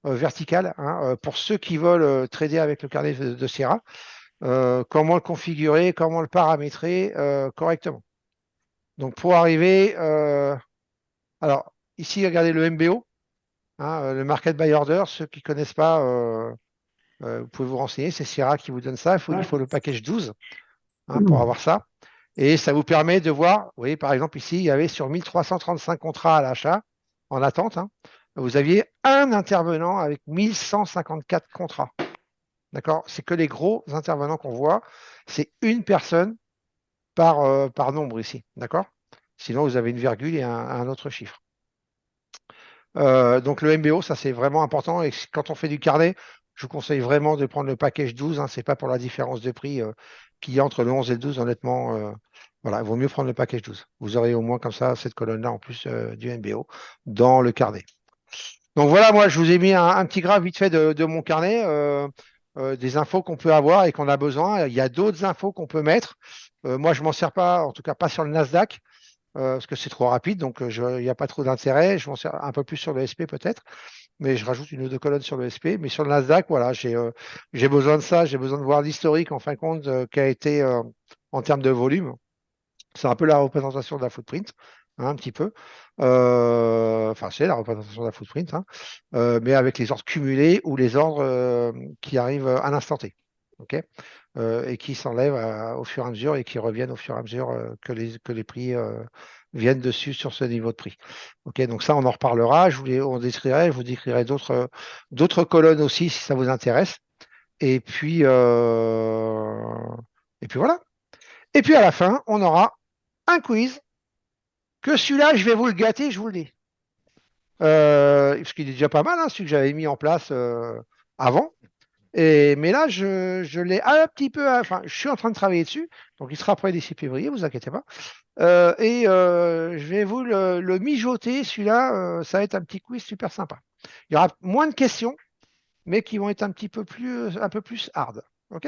vertical, hein, pour ceux qui veulent trader avec le carnet de Sierra. Comment le configurer, comment le paramétrer correctement. Donc pour arriver, alors ici, regardez le MBO, hein, le Market Buy Order. Ceux qui ne connaissent pas, vous pouvez vous renseigner. C'est Sierra qui vous donne ça. Il faut le package 12 hein, pour avoir ça. Et ça vous permet de voir, vous voyez, par exemple, ici, il y avait sur 1335 contrats à l'achat en attente. Hein, vous aviez un intervenant avec 1154 contrats. D'accord? C'est que les gros intervenants qu'on voit. C'est une personne par nombre ici. D'accord? Sinon, vous avez une virgule et un autre chiffre. Donc le MBO, ça c'est vraiment important. Et quand on fait du carnet, je vous conseille vraiment de prendre le package 12. Hein, c'est pas pour la différence de prix qu'il y a entre le 11 et le 12. Honnêtement, voilà, il vaut mieux prendre le package 12. Vous aurez au moins comme ça cette colonne-là en plus du MBO dans le carnet. Donc voilà, moi je vous ai mis un petit graphe vite fait de mon carnet, des infos qu'on peut avoir et qu'on a besoin. Il y a d'autres infos qu'on peut mettre. Moi je m'en sers pas, en tout cas pas sur le Nasdaq parce que c'est trop rapide, donc il n'y a pas trop d'intérêt. Je m'en sers un peu plus sur le SP peut-être, mais je rajoute une ou deux colonnes sur le SP. Mais sur le Nasdaq, voilà, j'ai besoin de ça, j'ai besoin de voir l'historique en fin de compte qu'a été en termes de volume. C'est un peu la représentation de la footprint, hein, un petit peu. Enfin, c'est la représentation de la footprint, hein, mais avec les ordres cumulés ou les ordres qui arrivent à l'instant T. OK et qui s'enlèvent au fur et à mesure et qui reviennent au fur et à mesure que les prix viennent dessus sur ce niveau de prix. OK, donc ça, on en reparlera. Je vous décrirai d'autres colonnes aussi si ça vous intéresse. Et puis voilà. Et puis à la fin, on aura un quiz que celui-là, je vais vous le gâter, je vous le dis. Parce qu'il est déjà pas mal, hein, celui que j'avais mis en place avant. Mais là, je l'ai un petit peu, enfin, je suis en train de travailler dessus, donc il sera prêt d'ici février, vous inquiétez pas. Je vais vous le mijoter, celui-là, ça va être un petit quiz super sympa. Il y aura moins de questions, mais qui vont être un peu plus hard. OK?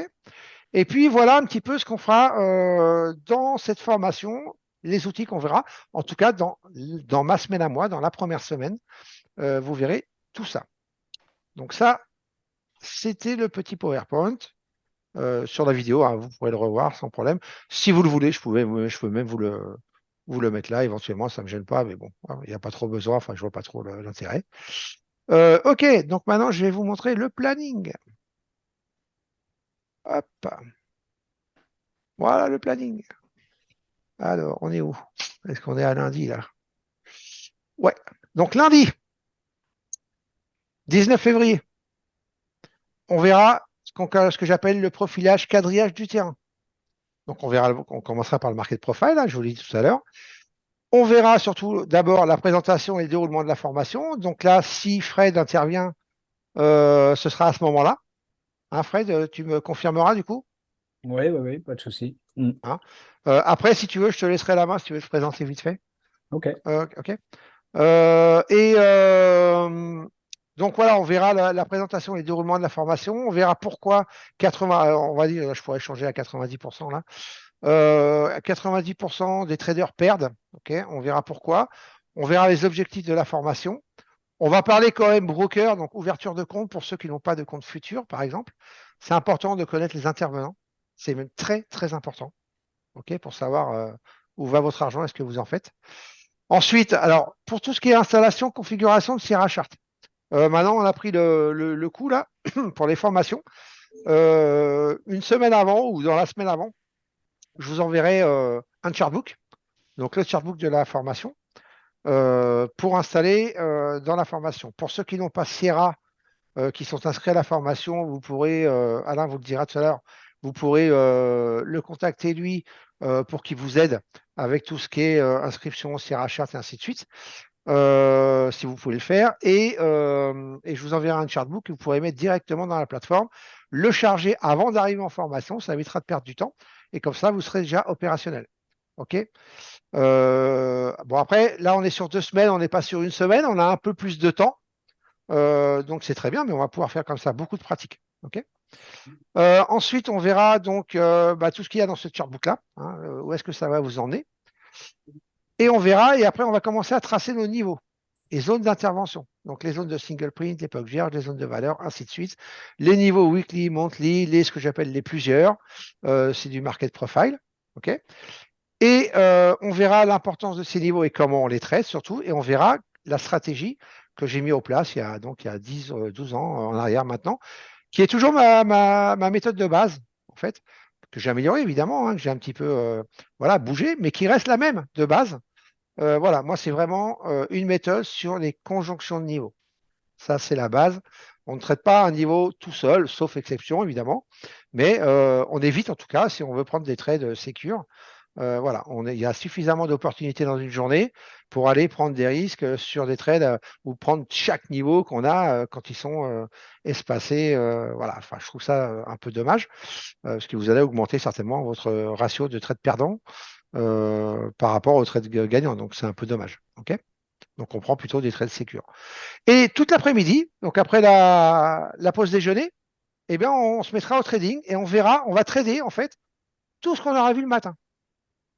Et puis voilà un petit peu ce qu'on fera dans cette formation, les outils qu'on verra. En tout cas, dans ma semaine à moi, dans la première semaine, vous verrez tout ça. Donc ça, c'était le petit PowerPoint sur la vidéo. Hein, vous pourrez le revoir sans problème. Si vous le voulez, je peux même vous le mettre là. Éventuellement, ça ne me gêne pas, mais bon, il n'y a pas trop besoin. Enfin, je vois pas trop l'intérêt. OK, donc maintenant, je vais vous montrer le planning. Hop, voilà le planning. Alors, on est où? Est-ce qu'on est à lundi là? Ouais. Donc lundi, 19 février, on verra ce que j'appelle le profilage quadrillage du terrain. Donc on commencera par le market profile, hein, je vous l'ai dit tout à l'heure. On verra surtout d'abord la présentation et le déroulement de la formation. Donc là, si Fred intervient, ce sera à ce moment-là. Hein, Fred, tu me confirmeras du coup? Oui, pas de souci. Hein. Après, si tu veux, je te laisserai la main si tu veux te présenter vite fait. Ok. OK. Euh, et euh, donc voilà, on verra la présentation et le déroulement de la formation. On verra pourquoi 80, on va dire, je pourrais changer à 90% là. 90% des traders perdent. Ok, on verra pourquoi. On verra les objectifs de la formation. On va parler quand même broker, donc ouverture de compte pour ceux qui n'ont pas de compte futur, par exemple. C'est important de connaître les intervenants. C'est même très, très important. Ok, pour savoir où va votre argent, est-ce que vous en faites. Ensuite, alors, pour tout ce qui est installation, configuration de Sierra Chart. Maintenant, on a pris le coup là pour les formations. Une semaine avant ou dans la semaine avant, je vous enverrai un chartbook, donc le chartbook de la formation, pour installer dans la formation. Pour ceux qui n'ont pas Sierra, qui sont inscrits à la formation, vous pourrez, Alain vous le dira tout à l'heure, vous pourrez le contacter lui pour qu'il vous aide avec tout ce qui est inscription, Sierra Chart et ainsi de suite. Si vous pouvez le faire. Et je vous enverrai un chartbook que vous pourrez mettre directement dans la plateforme, le charger avant d'arriver en formation, ça évitera de perdre du temps. Et comme ça, vous serez déjà opérationnel. OK? Bon, après, là, on est sur 2 semaines, on n'est pas sur une semaine, on a un peu plus de temps. Donc, c'est très bien, mais on va pouvoir faire comme ça beaucoup de pratiques. OK? Ensuite, on verra donc tout ce qu'il y a dans ce chartbook-là. Hein, où est-ce que ça va vous emmener? Et on verra, et après, on va commencer à tracer nos niveaux et zones d'intervention. Donc, les zones de single print, l'époque vierge, les zones de valeur, ainsi de suite. Les niveaux weekly, monthly, ce que j'appelle les plusieurs, c'est du market profile. OK? Et on verra l'importance de ces niveaux et comment on les traite surtout. Et on verra la stratégie que j'ai mis en place il y a 10, 12 ans en arrière maintenant, qui est toujours ma méthode de base, en fait, que j'ai améliorée évidemment, hein, que j'ai un petit peu voilà, bougé, mais qui reste la même de base. Voilà, moi, c'est vraiment une méthode sur les conjonctions de niveau. Ça, c'est la base. On ne traite pas un niveau tout seul, sauf exception, évidemment. Mais on évite, en tout cas, si on veut prendre des trades sécures. Voilà, il y a suffisamment d'opportunités dans une journée pour aller prendre des risques sur des trades ou prendre chaque niveau qu'on a quand ils sont espacés. Voilà, enfin, je trouve ça un peu dommage parce que vous allez augmenter certainement votre ratio de trades perdants par rapport aux trades gagnants. Donc, c'est un peu dommage. OK? Donc, on prend plutôt des trades sécures. Et toute l'après-midi, donc après la pause déjeuner, eh bien, on se mettra au trading et on verra, on va trader en fait tout ce qu'on aura vu le matin.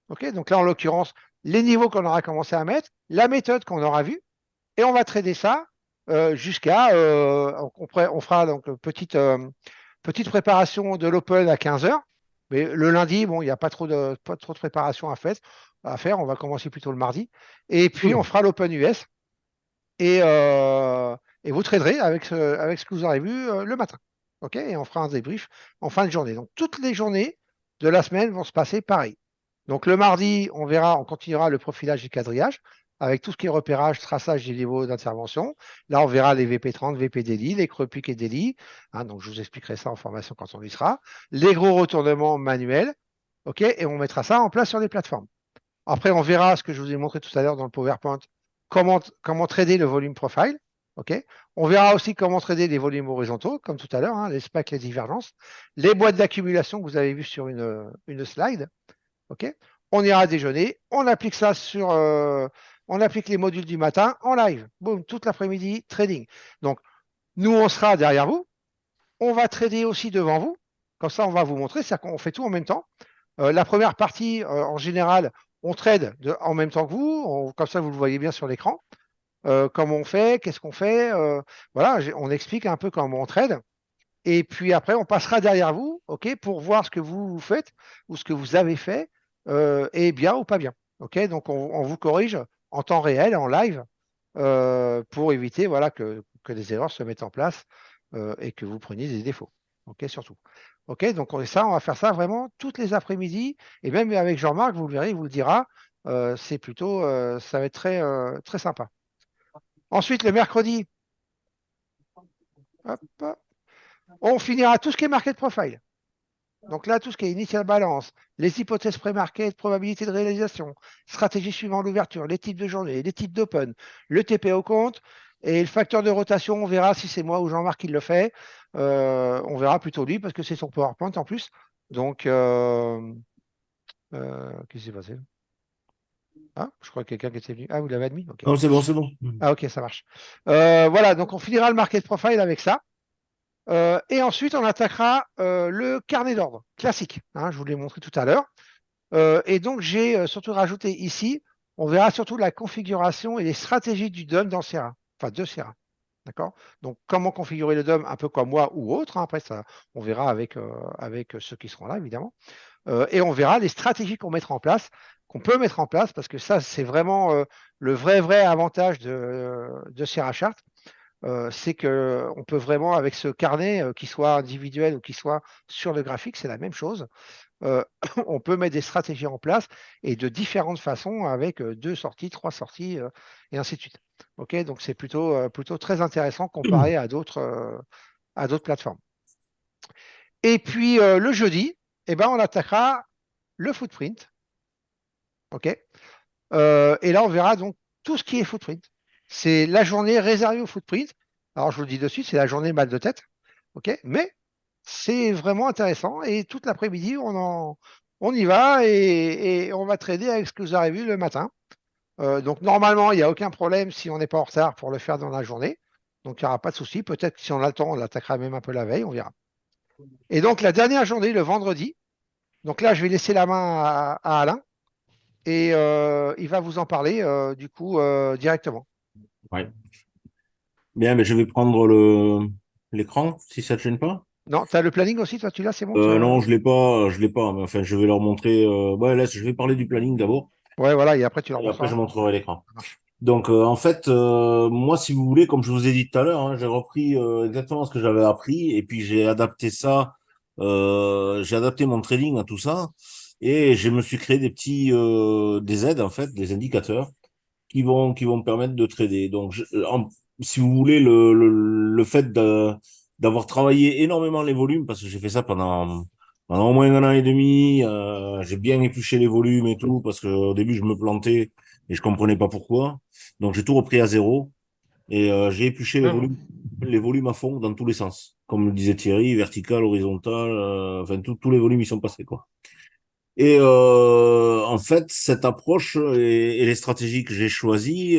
OK? Donc là, en l'occurrence, les niveaux qu'on aura commencé à mettre, la méthode qu'on aura vue, et on va trader ça jusqu'à. On fera donc petite préparation de l'Open à 15 heures. Mais le lundi, bon, il n'y a pas trop de préparation à faire. On va commencer plutôt le mardi. Et puis, on fera l'Open US. Et, et vous traderez avec ce que vous aurez vu le matin. OK? Et on fera un débrief en fin de journée. Donc, toutes les journées de la semaine vont se passer pareil. Donc, le mardi, on continuera le profilage et quadrillage avec tout ce qui est repérage, traçage des niveaux d'intervention. Là, on verra les VP30, VP daily, les creux piques et daily. Hein, donc, je vous expliquerai ça en formation quand on y sera. Les gros retournements manuels. OK? Et on mettra ça en place sur les plateformes. Après, on verra ce que je vous ai montré tout à l'heure dans le PowerPoint, comment trader le volume profile. OK? On verra aussi comment trader les volumes horizontaux, comme tout à l'heure, hein, les spikes, les divergences, les boîtes d'accumulation que vous avez vues sur une slide. OK? On ira déjeuner, on applique ça on applique les modules du matin en live. Boum, toute l'après-midi, trading. Donc, nous, on sera derrière vous. On va trader aussi devant vous. Comme ça, on va vous montrer. C'est-à-dire qu'on fait tout en même temps. La première partie, en général, on trade en même temps que vous. Comme ça, vous le voyez bien sur l'écran. Comment on fait, qu'est-ce qu'on fait. Voilà, on explique un peu comment on trade. Et puis après, on passera derrière vous, OK, pour voir ce que vous faites ou ce que vous avez fait, est bien ou pas bien. OK, donc on vous corrige en temps réel, en live, pour éviter voilà, que des erreurs se mettent en place et que vous preniez des défauts. OK, surtout. OK, donc on va faire ça vraiment toutes les après-midi. Et même avec Jean-Marc, vous le verrez, il vous le dira. C'est plutôt, ça va être très sympa. Ensuite, le mercredi, hop, on finira tout ce qui est market profile. Donc là, tout ce qui est initial balance, les hypothèses pré-market, probabilité de réalisation, stratégie suivant l'ouverture, les types de journée, les types d'open, le TP au compte et le facteur de rotation, on verra si c'est moi ou Jean-Marc qui le fait. On verra plutôt lui parce que c'est son PowerPoint en plus. Donc, qu'est-ce qui s'est passé? Ah, je crois que quelqu'un qui était venu. Ah, vous l'avez admis? Ok. Non, c'est bon, c'est bon. Ah, ok, ça marche. Voilà, donc on finira le market profile avec ça. Et ensuite, on attaquera le carnet d'ordre classique. Hein, je vous l'ai montré tout à l'heure. Et donc, j'ai surtout rajouté ici, on verra surtout la configuration et les stratégies du DOM dans Sierra, enfin de Sierra. D'accord? Donc, comment configurer le DOM un peu comme moi ou autre. Hein, après, ça, on verra avec ceux qui seront là, évidemment. Et on verra les stratégies qu'on peut mettre en place, parce que ça, c'est vraiment le vrai avantage de Sierra Chart. C'est qu'on peut vraiment, avec ce carnet, qu'il soit individuel ou qu'il soit sur le graphique, c'est la même chose. On peut mettre des stratégies en place et de différentes façons avec 2 sorties, 3 sorties et ainsi de suite. OK, donc c'est plutôt très intéressant comparé à d'autres plateformes. Et puis le jeudi, eh ben, on attaquera le footprint. OK. Et là, on verra donc tout ce qui est footprint. C'est la journée réservée au footprint. Alors, je vous le dis de suite, c'est la journée mal de tête. OK. Mais c'est vraiment intéressant. Et toute l'après-midi, on y va et on va trader avec ce que vous avez vu le matin. Donc, normalement, il n'y a aucun problème si on n'est pas en retard pour le faire dans la journée. Donc, il n'y aura pas de souci. Peut-être que si on a le temps, on l'attaquera même un peu la veille, on verra. Et donc, la dernière journée, le vendredi. Donc là, je vais laisser la main à Alain et il va vous en parler du coup directement. Ouais. Bien, mais je vais prendre l'écran, si ça te gêne pas. Non, tu as le planning aussi, toi, tu l'as, c'est bon? Non, je l'ai pas, mais enfin, je vais leur montrer. Ouais, là, je vais parler du planning d'abord, Ouais, voilà, et après tu leur et après, je montreras. montrerai l'écran. Ça marche. Donc, en fait, moi, si vous voulez, comme je vous ai dit tout à l'heure, hein, j'ai repris exactement ce que j'avais appris, et puis j'ai adapté ça, j'ai adapté mon trading à tout ça, et je me suis créé des aides, en fait, des indicateurs qui vont me permettre de trader. Donc, si vous voulez, le fait d'avoir travaillé énormément les volumes, parce que j'ai fait ça pendant au moins 1 an et demi, j'ai bien épluché les volumes et tout, parce qu'au début, je me plantais et je comprenais pas pourquoi. Donc, j'ai tout repris à zéro et j'ai épluché les volumes à fond dans tous les sens. Comme le disait Thierry, vertical, horizontal, enfin, tous les volumes, ils sont passés, quoi. Et en fait, cette approche et les stratégies que j'ai choisies,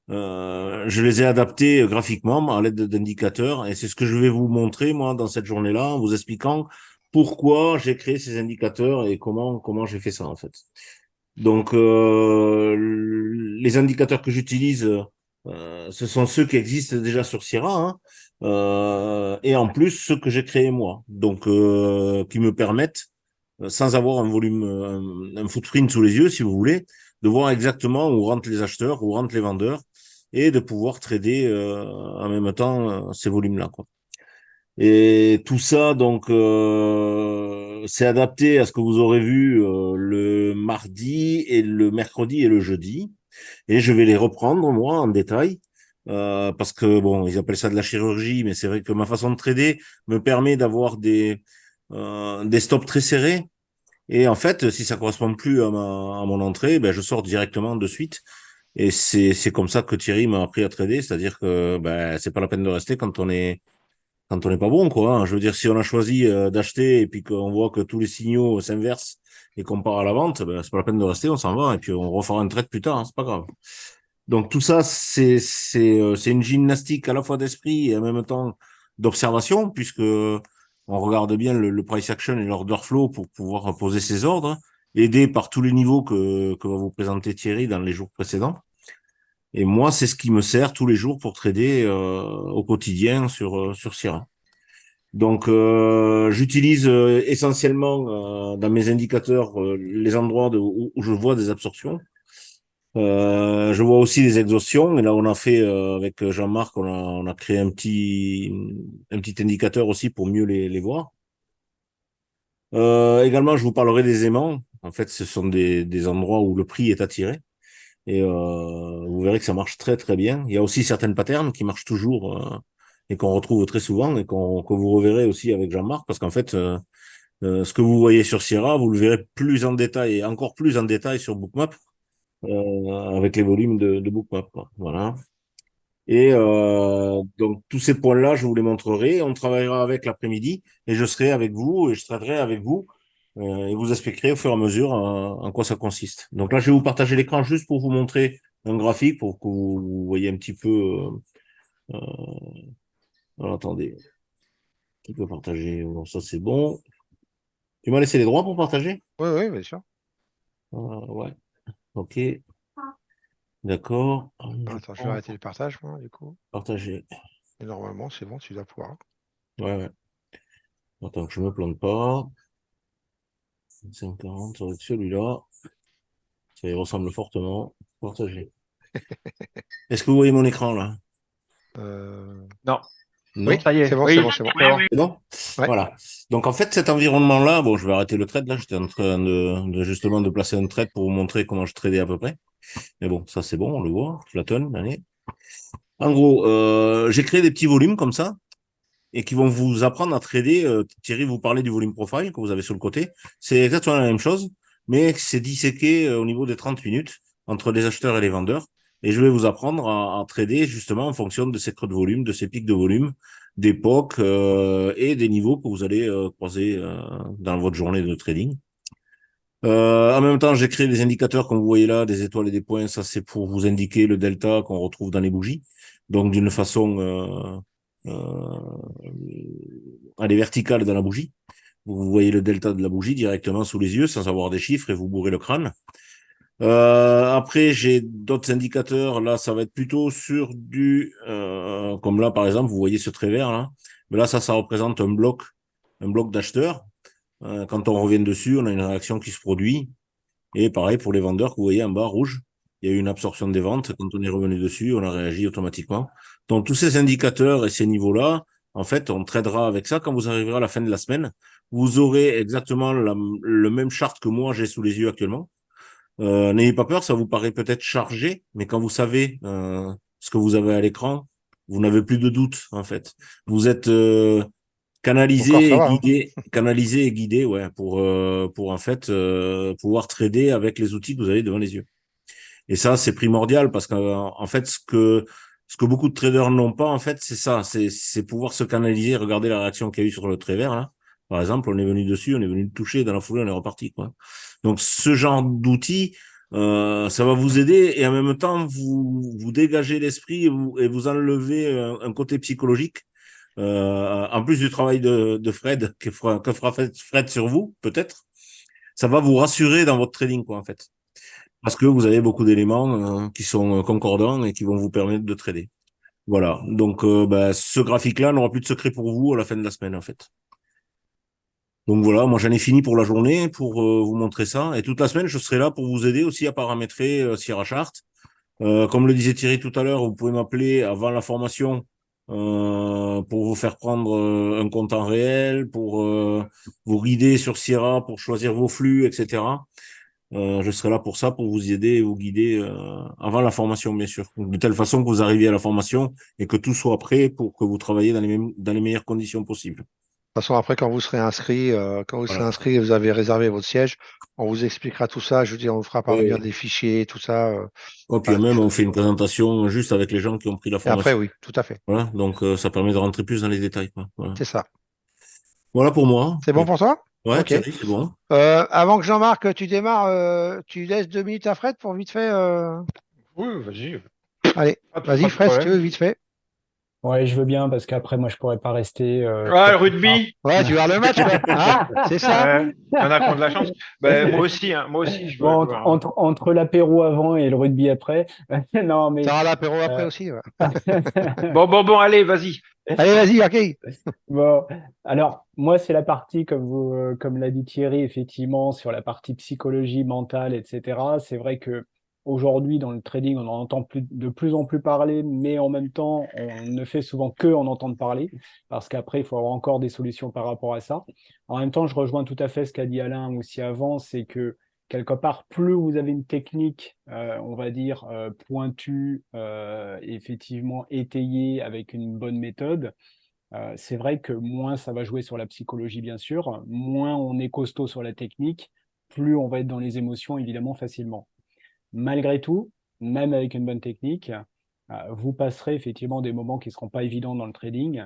je les ai adaptées graphiquement à l'aide d'indicateurs. Et c'est ce que je vais vous montrer, moi, dans cette journée-là, en vous expliquant pourquoi j'ai créé ces indicateurs et comment j'ai fait ça, en fait. Donc, les indicateurs que j'utilise, ce sont ceux qui existent déjà sur Sierra, hein, et en plus, ceux que j'ai créés moi. Donc, qui me permettent sans avoir un volume, un footprint sous les yeux, si vous voulez, de voir exactement où rentrent les acheteurs, où rentrent les vendeurs, et de pouvoir trader en même temps ces volumes-là, quoi. Et tout ça, donc, c'est adapté à ce que vous aurez vu le mardi et le mercredi et le jeudi. Et je vais les reprendre, moi, en détail. Parce que, bon, ils appellent ça de la chirurgie, mais c'est vrai que ma façon de trader me permet d'avoir des stops très serrés, et en fait, si ça correspond plus à mon entrée, ben, je sors directement de suite Et c'est comme ça que Thierry m'a appris à trader, c'est-à-dire que ben, c'est pas la peine de rester quand on n'est pas bon, quoi, hein. Je veux dire, si on a choisi d'acheter et puis qu'on voit que tous les signaux s'inversent et qu'on part à la vente, ben, c'est pas la peine de rester, on s'en va et puis on refera un trade plus tard, hein, c'est pas grave. Donc tout ça, c'est une gymnastique à la fois d'esprit et en même temps d'observation, puisque on regarde bien le price action et l'order flow pour pouvoir poser ses ordres, aidé par tous les niveaux que va vous présenter Thierry dans les jours précédents. Et moi, c'est ce qui me sert tous les jours pour trader au quotidien sur Sierra. Donc, j'utilise essentiellement dans mes indicateurs les endroits où je vois des absorptions. Je vois aussi des exhaustions. Et là, on a fait avec Jean-Marc, on a créé un petit indicateur aussi pour mieux les voir. Également, je vous parlerai des aimants. En fait, ce sont des endroits où le prix est attiré. Et vous verrez que ça marche très très bien. Il y a aussi certaines patterns qui marchent toujours et qu'on retrouve très souvent et que vous reverrez aussi avec Jean-Marc, parce qu'en fait, ce que vous voyez sur Sierra, vous le verrez plus en détail, encore plus en détail sur Bookmap, avec les volumes de Bookmap, quoi. Voilà. Et donc tous ces points-là, je vous les montrerai. On travaillera avec l'après-midi et je serai avec vous et je traiterai avec vous et vous expliquerai au fur et à mesure en quoi ça consiste. Donc là, je vais vous partager l'écran juste pour vous montrer un graphique pour que vous voyez un petit peu. Alors, attendez, qui peut partager? Bon, ça c'est bon. Tu m'as laissé les droits pour partager? Oui, oui, bien sûr. Ouais. Ok. D'accord. Je Attends, je vais prends arrêter le partage, moi, du coup. partager. Et normalement, c'est bon, tu dois pouvoir. Ouais, ouais. Attends que je me plante pas. 540 avec celui-là. Ça y ressemble fortement. Partager. Est-ce que vous voyez mon écran là? Euh, Non, Oui, Non? ça y c'est est. bon, c'est Oui, bon, c'est bon. c'est bon. C'est bon? Ouais. Voilà. Donc en fait, cet environnement-là, bon, je vais arrêter le trade là. J'étais en train justement de placer un trade pour vous montrer comment je tradais à peu près. Mais bon, ça c'est bon, on le voit. Flatten, allez. En gros, j'ai créé des petits volumes comme ça et qui vont vous apprendre à trader. Thierry vous parlait du volume profile que vous avez sur le côté. C'est exactement la même chose, mais c'est disséqué au niveau des 30 minutes entre les acheteurs et les vendeurs. Et je vais vous apprendre à trader justement en fonction de ces creux de volume, de ces pics de volume, d'époque et des niveaux que vous allez croiser dans votre journée de trading. En même temps, j'ai créé des indicateurs, comme vous voyez là, des étoiles et des points. Ça, c'est pour vous indiquer le delta qu'on retrouve dans les bougies. Donc, d'une façon, elle est verticale dans la bougie. Vous voyez le delta de la bougie directement sous les yeux, sans avoir des chiffres, et vous bourrez le crâne. Après, j'ai d'autres indicateurs. Là, ça va être plutôt sur comme là, par exemple, vous voyez ce trait vert là. Mais là, ça représente un bloc d'acheteurs. Quand on revient dessus, on a une réaction qui se produit. Et pareil pour les vendeurs, que vous voyez en bas, rouge, il y a eu une absorption des ventes. Quand on est revenu dessus, on a réagi automatiquement. Donc, tous ces indicateurs et ces niveaux-là, en fait, on tradera avec ça. Quand vous arriverez à la fin de la semaine, vous aurez exactement le même chart que moi, j'ai sous les yeux actuellement. N'ayez pas peur, ça vous paraît peut-être chargé, mais quand vous savez ce que vous avez à l'écran, vous n'avez plus de doute, en fait. Vous êtes Encore ça va, hein. canalisé et guidé, ouais, pour en fait pouvoir trader avec les outils que vous avez devant les yeux. Et ça, c'est primordial parce qu'en fait, ce que beaucoup de traders n'ont pas, en fait, c'est ça, c'est pouvoir se canaliser, regarder la réaction qu'il y a eu sur le trait vert, là. Par exemple, on est venu dessus, on est venu le toucher, dans la foulée, on est reparti, quoi. Donc, ce genre d'outils, ça va vous aider et en même temps, vous dégagez l'esprit et vous enlevez un côté psychologique en plus du travail de Fred, que fera Fred sur vous, peut-être, ça va vous rassurer dans votre trading, quoi, en fait. Parce que vous avez beaucoup d'éléments qui sont concordants et qui vont vous permettre de trader. Voilà. Donc, bah, ce graphique-là n'aura plus de secret pour vous à la fin de la semaine, en fait. Donc voilà, moi j'en ai fini pour la journée, pour vous montrer ça. Et toute la semaine, je serai là pour vous aider aussi à paramétrer Sierra Chart. Comme le disait Thierry tout à l'heure, vous pouvez m'appeler avant la formation pour vous faire prendre un compte en réel, pour vous guider sur Sierra, pour choisir vos flux, etc. Je serai là pour ça, pour vous aider et vous guider avant la formation, bien sûr. De telle façon que vous arriviez à la formation et que tout soit prêt pour que vous travailliez dans les meilleures conditions possibles. façon, après, quand vous serez inscrit, et vous avez réservé votre siège, on vous expliquera tout ça. Je veux dire, on vous fera Oui, parvenir oui. des fichiers, tout ça. Et puis Voilà. même, on fait une présentation juste avec les gens qui ont pris la Et après, formation. oui, tout à fait. Voilà, donc ça permet de rentrer plus dans les détails, quoi. Voilà. C'est ça. Voilà pour moi. C'est bon pour toi? Ouais, OK. Thierry, c'est bon. Avant que Jean-Marc, tu démarres, tu laisses 2 minutes à Fred pour vite fait. Oui, vas-y. Allez, Pas vas-y, de Fred, si tu veux, problème. vite fait. Ouais, je veux bien parce qu'après, moi, je pourrais pas rester Ah, très le longtemps. rugby. Ouais, tu vas le match, quoi. Hein? C'est ça? Il y en a qui ont de la chance. Ben, moi aussi, hein. Moi aussi, je Bon, dois entre, voir, hein. entre, entre l'apéro avant et le rugby après. Non, Tu mais auras l'apéro après euh, aussi. Ouais. Bon, allez, vas-y. Allez, vas-y, OK. bon, alors moi c'est la partie comme l'a dit Thierry effectivement sur la partie psychologie mentale etc. C'est vrai que aujourd'hui dans le trading on en entend de plus en plus parler, mais en même temps on ne fait souvent que en entendre parler parce qu'après il faut avoir encore des solutions par rapport à ça. En même temps je rejoins tout à fait ce qu'a dit Alain aussi avant, c'est que quelque part plus vous avez une technique on va dire pointue effectivement étayée avec une bonne méthode. C'est vrai que moins ça va jouer sur la psychologie, bien sûr, moins on est costaud sur la technique, plus on va être dans les émotions, évidemment, facilement. Malgré tout, même avec une bonne technique, vous passerez effectivement des moments qui ne seront pas évidents dans le trading,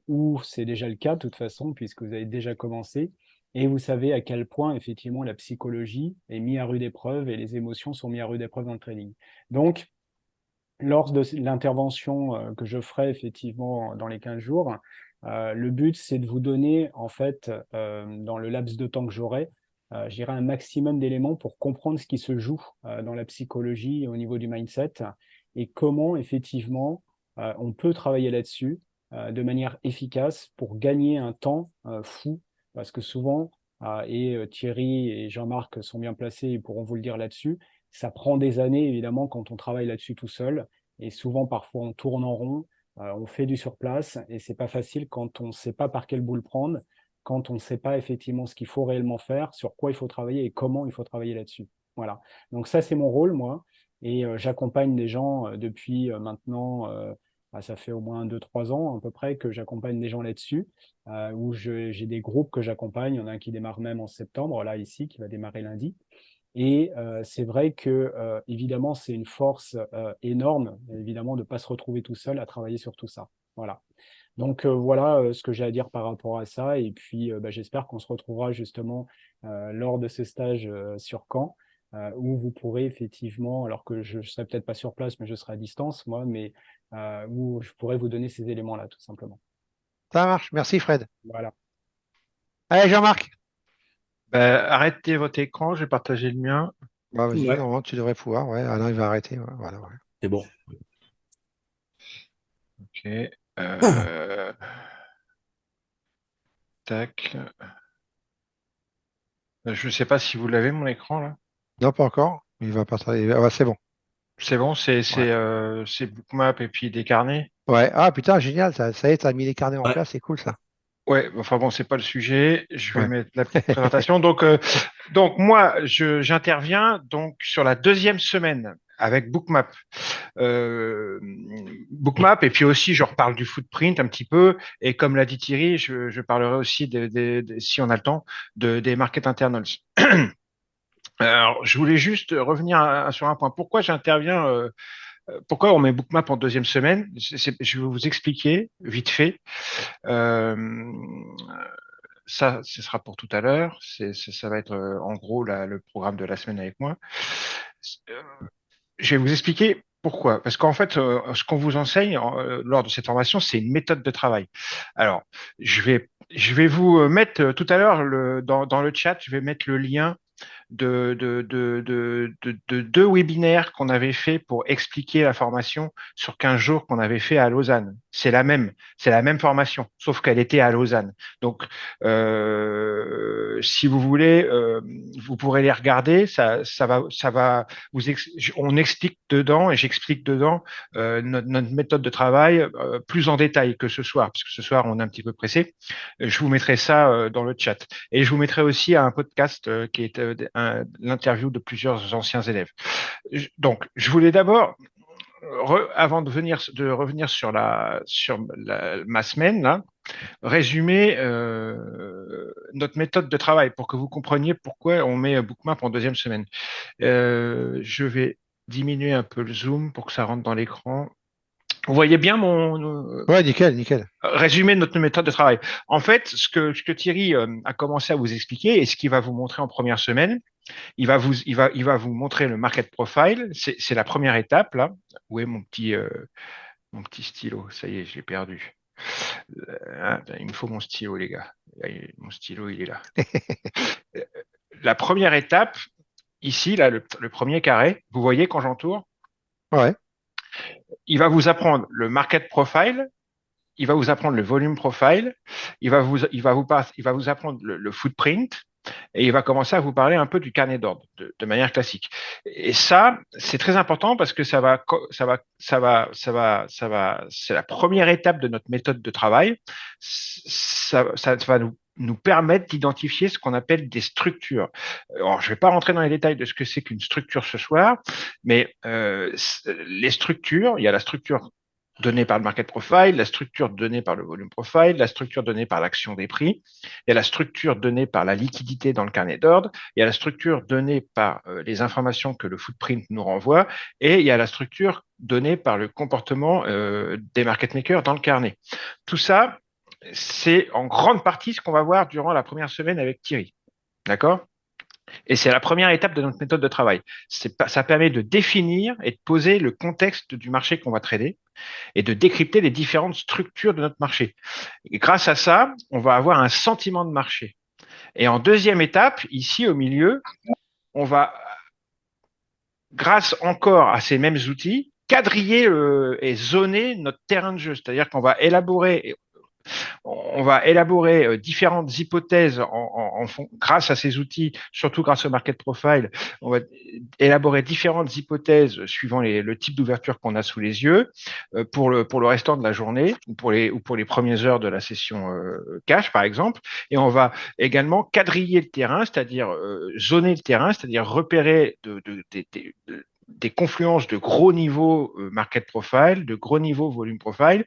ou c'est déjà le cas de toute façon, puisque vous avez déjà commencé, et vous savez à quel point effectivement la psychologie est mise à rude épreuve et les émotions sont mises à rude épreuve dans le trading. Donc, lors de l'intervention que je ferai effectivement dans les 15 jours, le but, c'est de vous donner, en fait, dans le laps de temps que j'aurai, j'irai un maximum d'éléments pour comprendre ce qui se joue dans la psychologie et au niveau du mindset et comment, effectivement, on peut travailler là-dessus de manière efficace pour gagner un temps fou. Parce que souvent, Thierry et Jean-Marc sont bien placés et pourront vous le dire là-dessus, ça prend des années, évidemment, quand on travaille là-dessus tout seul. Et souvent, parfois, on tourne en rond, on fait du surplace, et c'est pas facile quand on ne sait pas par quel bout le prendre, quand on ne sait pas effectivement ce qu'il faut réellement faire, sur quoi il faut travailler et comment il faut travailler là-dessus. Voilà. Donc ça, c'est mon rôle, moi. Et j'accompagne des gens depuis maintenant, ça fait au moins 2, 3 ans à peu près que j'accompagne des gens là-dessus, où j'ai des groupes que j'accompagne. Il y en a un qui démarre même en septembre, là, ici, qui va démarrer lundi. Et c'est vrai que, évidemment, c'est une force énorme, évidemment, de ne pas se retrouver tout seul à travailler sur tout ça. Voilà. Donc voilà ce que j'ai à dire par rapport à ça. Et puis, bah, j'espère qu'on se retrouvera justement lors de ce stage sur Caen, où vous pourrez effectivement, alors que je ne serai peut-être pas sur place, mais je serai à distance, moi, mais où je pourrai vous donner ces éléments-là, tout simplement. Ça marche. Merci, Fred. Voilà. Allez, Jean-Marc. Ben, arrêtez votre écran, je vais partager le mien. Bah, vas-y, Ouais, normalement, tu devrais pouvoir. Ouais, Alain, il va arrêter. Ouais, voilà, ouais. c'est bon. Ok. Tac. Je ne sais pas si vous l'avez, mon écran, là. Non, pas encore. Il va partager. Ah, ouais, c'est bon. C'est bon, Ouais. c'est Bookmap et puis des carnets. Ouais. Ah, putain, génial. Ça y est, t'as mis les carnets en Ouais. place. C'est cool, ça. Ouais, enfin bon, c'est pas le sujet. Je vais Ouais. mettre la petite présentation. Donc moi, j'interviens donc sur la deuxième semaine avec Bookmap. Euh, Bookmap, et puis aussi je reparle du footprint un petit peu. Et comme l'a dit Thierry, je parlerai aussi si on a le temps, des market internals. Alors, je voulais juste revenir sur un point. Pourquoi j'interviens pourquoi on met Bookmap en deuxième semaine? Je vais vous expliquer vite fait. Euh, Ça, ce sera pour tout à l'heure. Ça va être en gros le programme de la semaine avec moi. Euh, Je vais vous expliquer pourquoi. Parce qu'en fait, ce qu'on vous enseigne lors de cette formation, c'est une méthode de travail. Alors, je vais vous mettre tout à l'heure dans le chat, je vais mettre le lien de 2 webinaires qu'on avait fait pour expliquer la formation sur 15 jours qu'on avait fait à Lausanne. C'est la même formation, sauf qu'elle était à Lausanne. Donc, si vous voulez, vous pourrez les regarder. Ça va on explique dedans et j'explique dedans notre méthode de travail plus en détail que ce soir, parce que ce soir on est un petit peu pressé. Je vous mettrai ça dans le chat. Et je vous mettrai aussi un podcast qui est l'interview de plusieurs anciens élèves. Donc, je voulais d'abord, avant de revenir sur ma semaine, là, résumer notre méthode de travail pour que vous compreniez pourquoi on met Bookmap en deuxième semaine. Je vais diminuer un peu le zoom pour que ça rentre dans l'écran. Vous voyez bien mon Ouais, nickel, nickel. résumé de notre méthode de travail. En fait, ce que Thierry a commencé à vous expliquer et ce qu'il va vous montrer en première semaine, il va vous montrer le market profile. C'est la première étape là. Où est mon petit stylo? Ça y est, je l'ai perdu. Il me faut mon stylo, les gars. Mon stylo, il est là. La première étape, ici, là, le premier carré, vous voyez quand j'entoure, Ouais, il va vous apprendre le market profile, il va vous apprendre le volume profile, il va vous apprendre le footprint, et il va commencer à vous parler un peu du carnet d'ordre de manière classique. Et ça, c'est très important parce que c'est la première étape de notre méthode de travail. Ça va nous permettre d'identifier ce qu'on appelle des structures. Alors, je ne vais pas rentrer dans les détails de ce que c'est qu'une structure ce soir, mais les structures, il y a la structure donnée par le market profile, la structure donnée par le volume profile, la structure donnée par l'action des prix, il y a la structure donnée par la liquidité dans le carnet d'ordre, il y a la structure donnée par les informations que le footprint nous renvoie, et il y a la structure donnée par le comportement des market makers dans le carnet. Tout ça, c'est en grande partie ce qu'on va voir durant la première semaine avec Thierry. D'accord ? Et c'est la première étape de notre méthode de travail. Ça permet de définir et de poser le contexte du marché qu'on va trader et de décrypter les différentes structures de notre marché. Et grâce à ça, on va avoir un sentiment de marché. Et en deuxième étape, ici au milieu, on va, grâce encore à ces mêmes outils, quadriller et zoner notre terrain de jeu. C'est-à-dire qu'on va élaborer différentes hypothèses grâce à ces outils, surtout grâce au market profile. On va élaborer différentes hypothèses suivant le type d'ouverture qu'on a sous les yeux pour le restant de la journée ou pour les premières heures de la session cash, par exemple. Et on va également quadriller le terrain, c'est-à-dire zoner le terrain, c'est-à-dire repérer des confluences de gros niveaux market profile, de gros niveaux volume profile,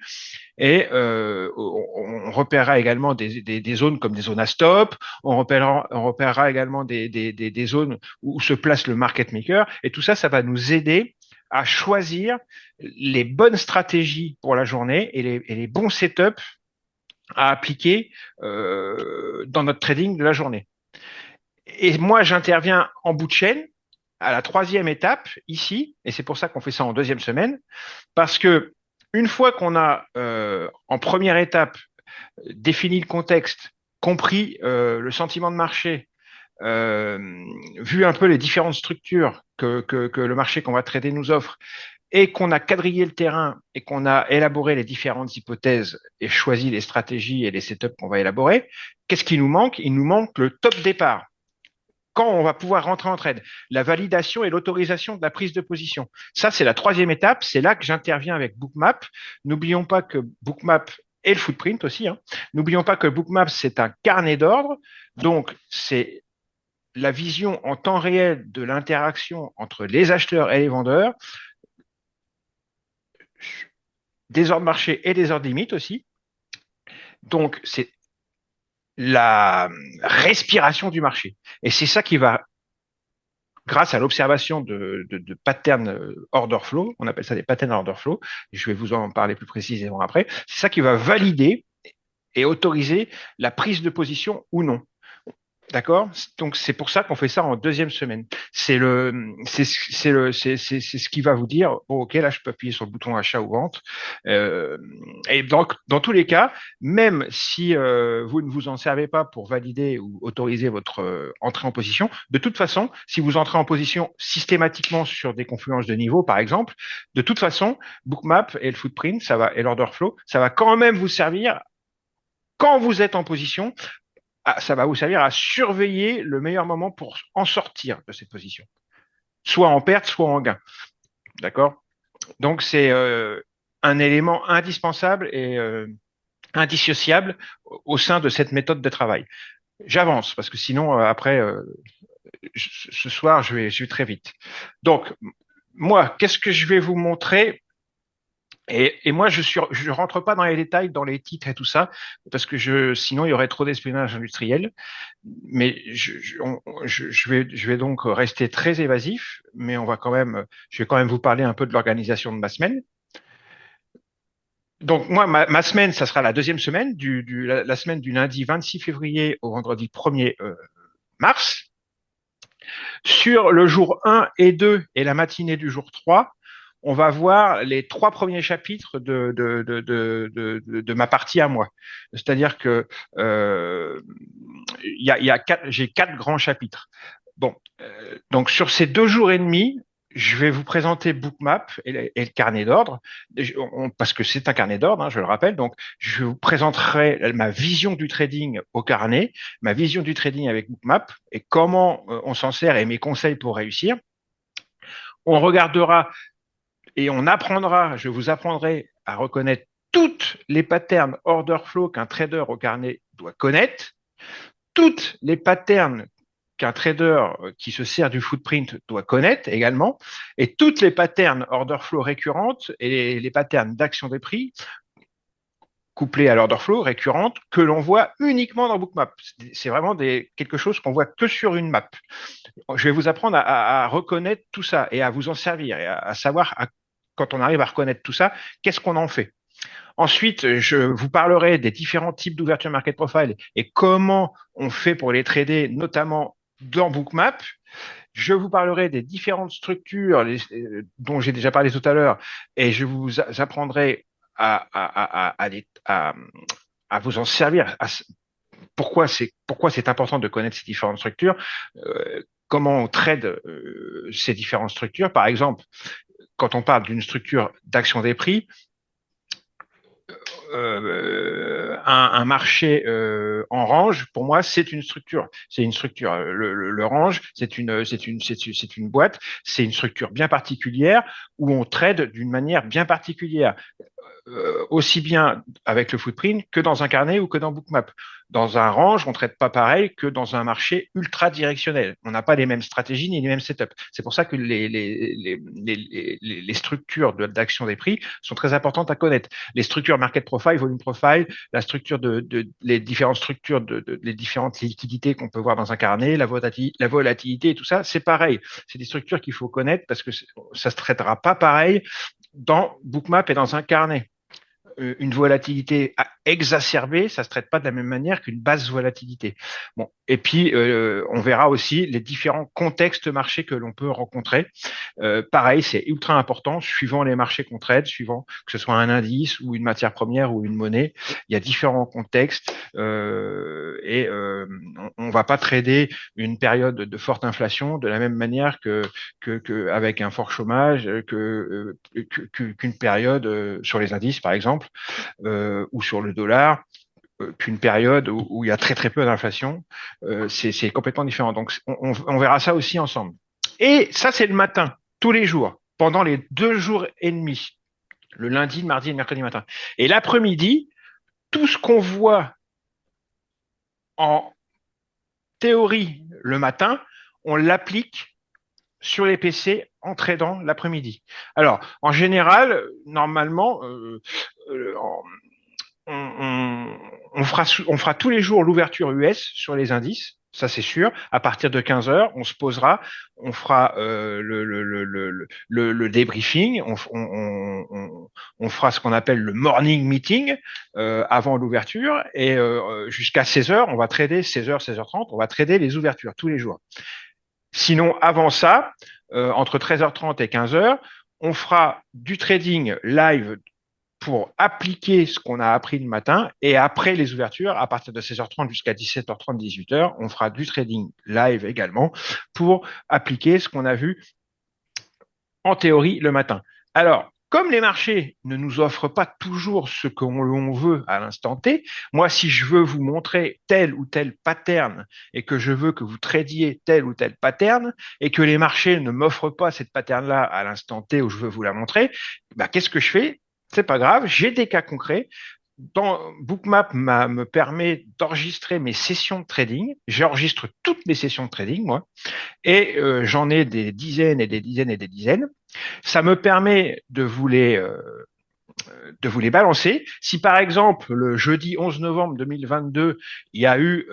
et on repérera également des zones comme des zones à stop, on repérera également des zones où se place le market maker, et tout ça, ça va nous aider à choisir les bonnes stratégies pour la journée et les bons setups à appliquer dans notre trading de la journée. Et moi, j'interviens en bout de chaîne, à la troisième étape, ici, et c'est pour ça qu'on fait ça en deuxième semaine, parce que une fois qu'on a, en première étape, défini le contexte, compris le sentiment de marché, vu un peu les différentes structures que le marché qu'on va trader nous offre, et qu'on a quadrillé le terrain et qu'on a élaboré les différentes hypothèses et choisi les stratégies et les setups qu'on va élaborer, qu'est-ce qui nous manque? Il nous manque le top départ. Quand on va pouvoir rentrer en trade, la validation et l'autorisation de la prise de position. Ça, c'est la troisième étape. C'est là que j'interviens avec Bookmap. N'oublions pas que Bookmap et le footprint aussi. N'oublions pas que Bookmap, c'est un carnet d'ordre. Donc, c'est la vision en temps réel de l'interaction entre les acheteurs et les vendeurs, des ordres marché et des ordres limites aussi. Donc, c'est la respiration du marché. Et c'est ça qui va, grâce à l'observation de patterns order flow, on appelle ça des patterns order flow, et je vais vous en parler plus précisément après, c'est ça qui va valider et autoriser la prise de position ou non. D'accord? Donc, c'est pour ça qu'on fait ça en deuxième semaine. C'est ce qui va vous dire, bon, OK, là, je peux appuyer sur le bouton achat ou vente. Et donc, dans tous les cas, même si vous ne vous en servez pas pour valider ou autoriser votre entrée en position, de toute façon, si vous entrez en position systématiquement sur des confluences de niveau, par exemple, de toute façon, Bookmap et le footprint, et l'order flow, ça va quand même vous servir quand vous êtes en position. Ça va vous servir à surveiller le meilleur moment pour en sortir de cette position, soit en perte, soit en gain. D'accord? Donc, c'est un élément indispensable et indissociable au sein de cette méthode de travail. J'avance parce que sinon, après, ce soir, je vais très vite. Donc, moi, qu'est-ce que je vais vous montrer Et moi, je rentre pas dans les détails, dans les titres et tout ça, parce que sinon il y aurait trop d'espionnage industriel. Mais je vais donc rester très évasif, mais je vais quand même vous parler un peu de l'organisation de ma semaine. Donc moi, ma semaine, ça sera la deuxième semaine, la semaine du lundi 26 février au vendredi 1er mars. Sur le jour 1 et 2 et la matinée du jour 3, on va voir les 3 premiers chapitres de ma partie à moi. C'est-à-dire que j'ai 4 grands chapitres. Bon, donc sur ces 2 jours et demi, je vais vous présenter Bookmap et le carnet d'ordre, parce que c'est un carnet d'ordre, hein, je le rappelle. Donc, je vous présenterai ma vision du trading au carnet, ma vision du trading avec Bookmap et comment on s'en sert et mes conseils pour réussir. On regardera et on apprendra, je vous apprendrai à reconnaître toutes les patterns order flow qu'un trader au carnet doit connaître, toutes les patterns qu'un trader qui se sert du footprint doit connaître également, et toutes les patterns order flow récurrentes et les patterns d'action des prix couplés à l'order flow récurrente que l'on voit uniquement dans Bookmap. C'est vraiment quelque chose qu'on voit que sur une map. Je vais vous apprendre à reconnaître tout ça et à vous en servir et à savoir, quand on arrive à reconnaître tout ça, qu'est-ce qu'on en fait. Ensuite, je vous parlerai des différents types d'ouverture market profile et comment on fait pour les trader, notamment dans Bookmap. Je vous parlerai des différentes structures dont j'ai déjà parlé tout à l'heure et je vous apprendrai à vous en servir. Pourquoi c'est important de connaître ces différentes structures, comment on trade ces différentes structures. Par exemple, quand on parle d'une structure d'action des prix, un marché en range, pour moi, c'est une structure. C'est une structure. Le range, c'est une boîte. C'est une structure bien particulière où on trade d'une manière bien particulière. Aussi bien avec le footprint que dans un carnet ou que dans Bookmap. Dans un range, on ne traite pas pareil que dans un marché ultra directionnel. On n'a pas les mêmes stratégies ni les mêmes setups. C'est pour ça que les structures d'action des prix sont très importantes à connaître. Les structures market profile, volume profile, les différentes structures les différentes liquidités qu'on peut voir dans un carnet, la volatilité et tout ça, c'est pareil. C'est des structures qu'il faut connaître parce que ça se traitera pas pareil dans Bookmap et dans un carnet. Une volatilité exacerbée, ça ne se traite pas de la même manière qu'une basse volatilité. Bon, et puis, on verra aussi les différents contextes marchés que l'on peut rencontrer. Pareil, c'est ultra important, suivant les marchés qu'on trade, suivant que ce soit un indice ou une matière première ou une monnaie, il y a différents contextes et on ne va pas trader une période de forte inflation de la même manière avec un fort chômage, qu'une période sur les indices, par exemple, ou sur le dollar, qu'une période où il y a très très peu d'inflation. C'est complètement différent. Donc on verra ça aussi ensemble. Et ça, c'est le matin, tous les jours, pendant les 2 jours et demi, le lundi, le mardi et le mercredi matin. Et l'après-midi, tout ce qu'on voit en théorie le matin, on l'applique sur les PC en tradant l'après-midi. Alors, en général, normalement, on fera tous les jours l'ouverture US sur les indices, ça c'est sûr. À partir de 15 heures, on se posera, on fera le débriefing, on fera ce qu'on appelle le morning meeting avant l'ouverture et jusqu'à 16 heures, on va trader 16 heures, 16h30, on va trader les ouvertures tous les jours. Sinon, avant ça, entre 13h30 et 15h, on fera du trading live pour appliquer ce qu'on a appris le matin et après les ouvertures, à partir de 16h30 jusqu'à 17h30, 18h, on fera du trading live également pour appliquer ce qu'on a vu en théorie le matin. Alors, comme les marchés ne nous offrent pas toujours ce que l'on veut à l'instant T, moi, si je veux vous montrer tel ou tel pattern et que je veux que vous tradiez tel ou tel pattern et que les marchés ne m'offrent pas cette pattern-là à l'instant T où je veux vous la montrer, bah, qu'est-ce que je fais? C'est pas grave, j'ai des cas concrets. Bookmap me permet d'enregistrer mes sessions de trading. J'enregistre toutes mes sessions de trading, moi, et j'en ai des dizaines et des dizaines et des dizaines. Ça me permet de vous les de vous les balancer. Si par exemple le jeudi 11 novembre 2022, il y a eu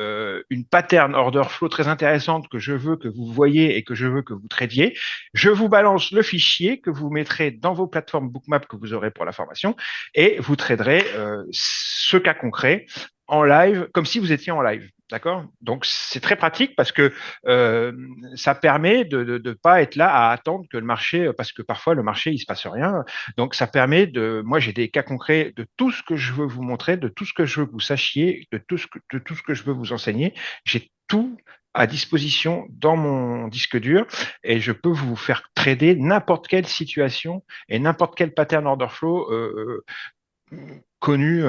une pattern order flow très intéressante que je veux que vous voyez et que je veux que vous tradiez, je vous balance le fichier que vous mettrez dans vos plateformes Bookmap que vous aurez pour la formation et vous traderez ce cas concret en live, comme si vous étiez en live. D'accord? Donc, c'est très pratique parce que ça permet de ne pas être là à attendre que le marché, parce que parfois le marché, il se passe rien. Donc, ça permet moi, j'ai des cas concrets de tout ce que je veux vous montrer, de tout ce que je veux que vous sachiez, de tout ce que je veux vous enseigner. J'ai tout à disposition dans mon disque dur et je peux vous faire trader n'importe quelle situation et n'importe quel pattern order flow connu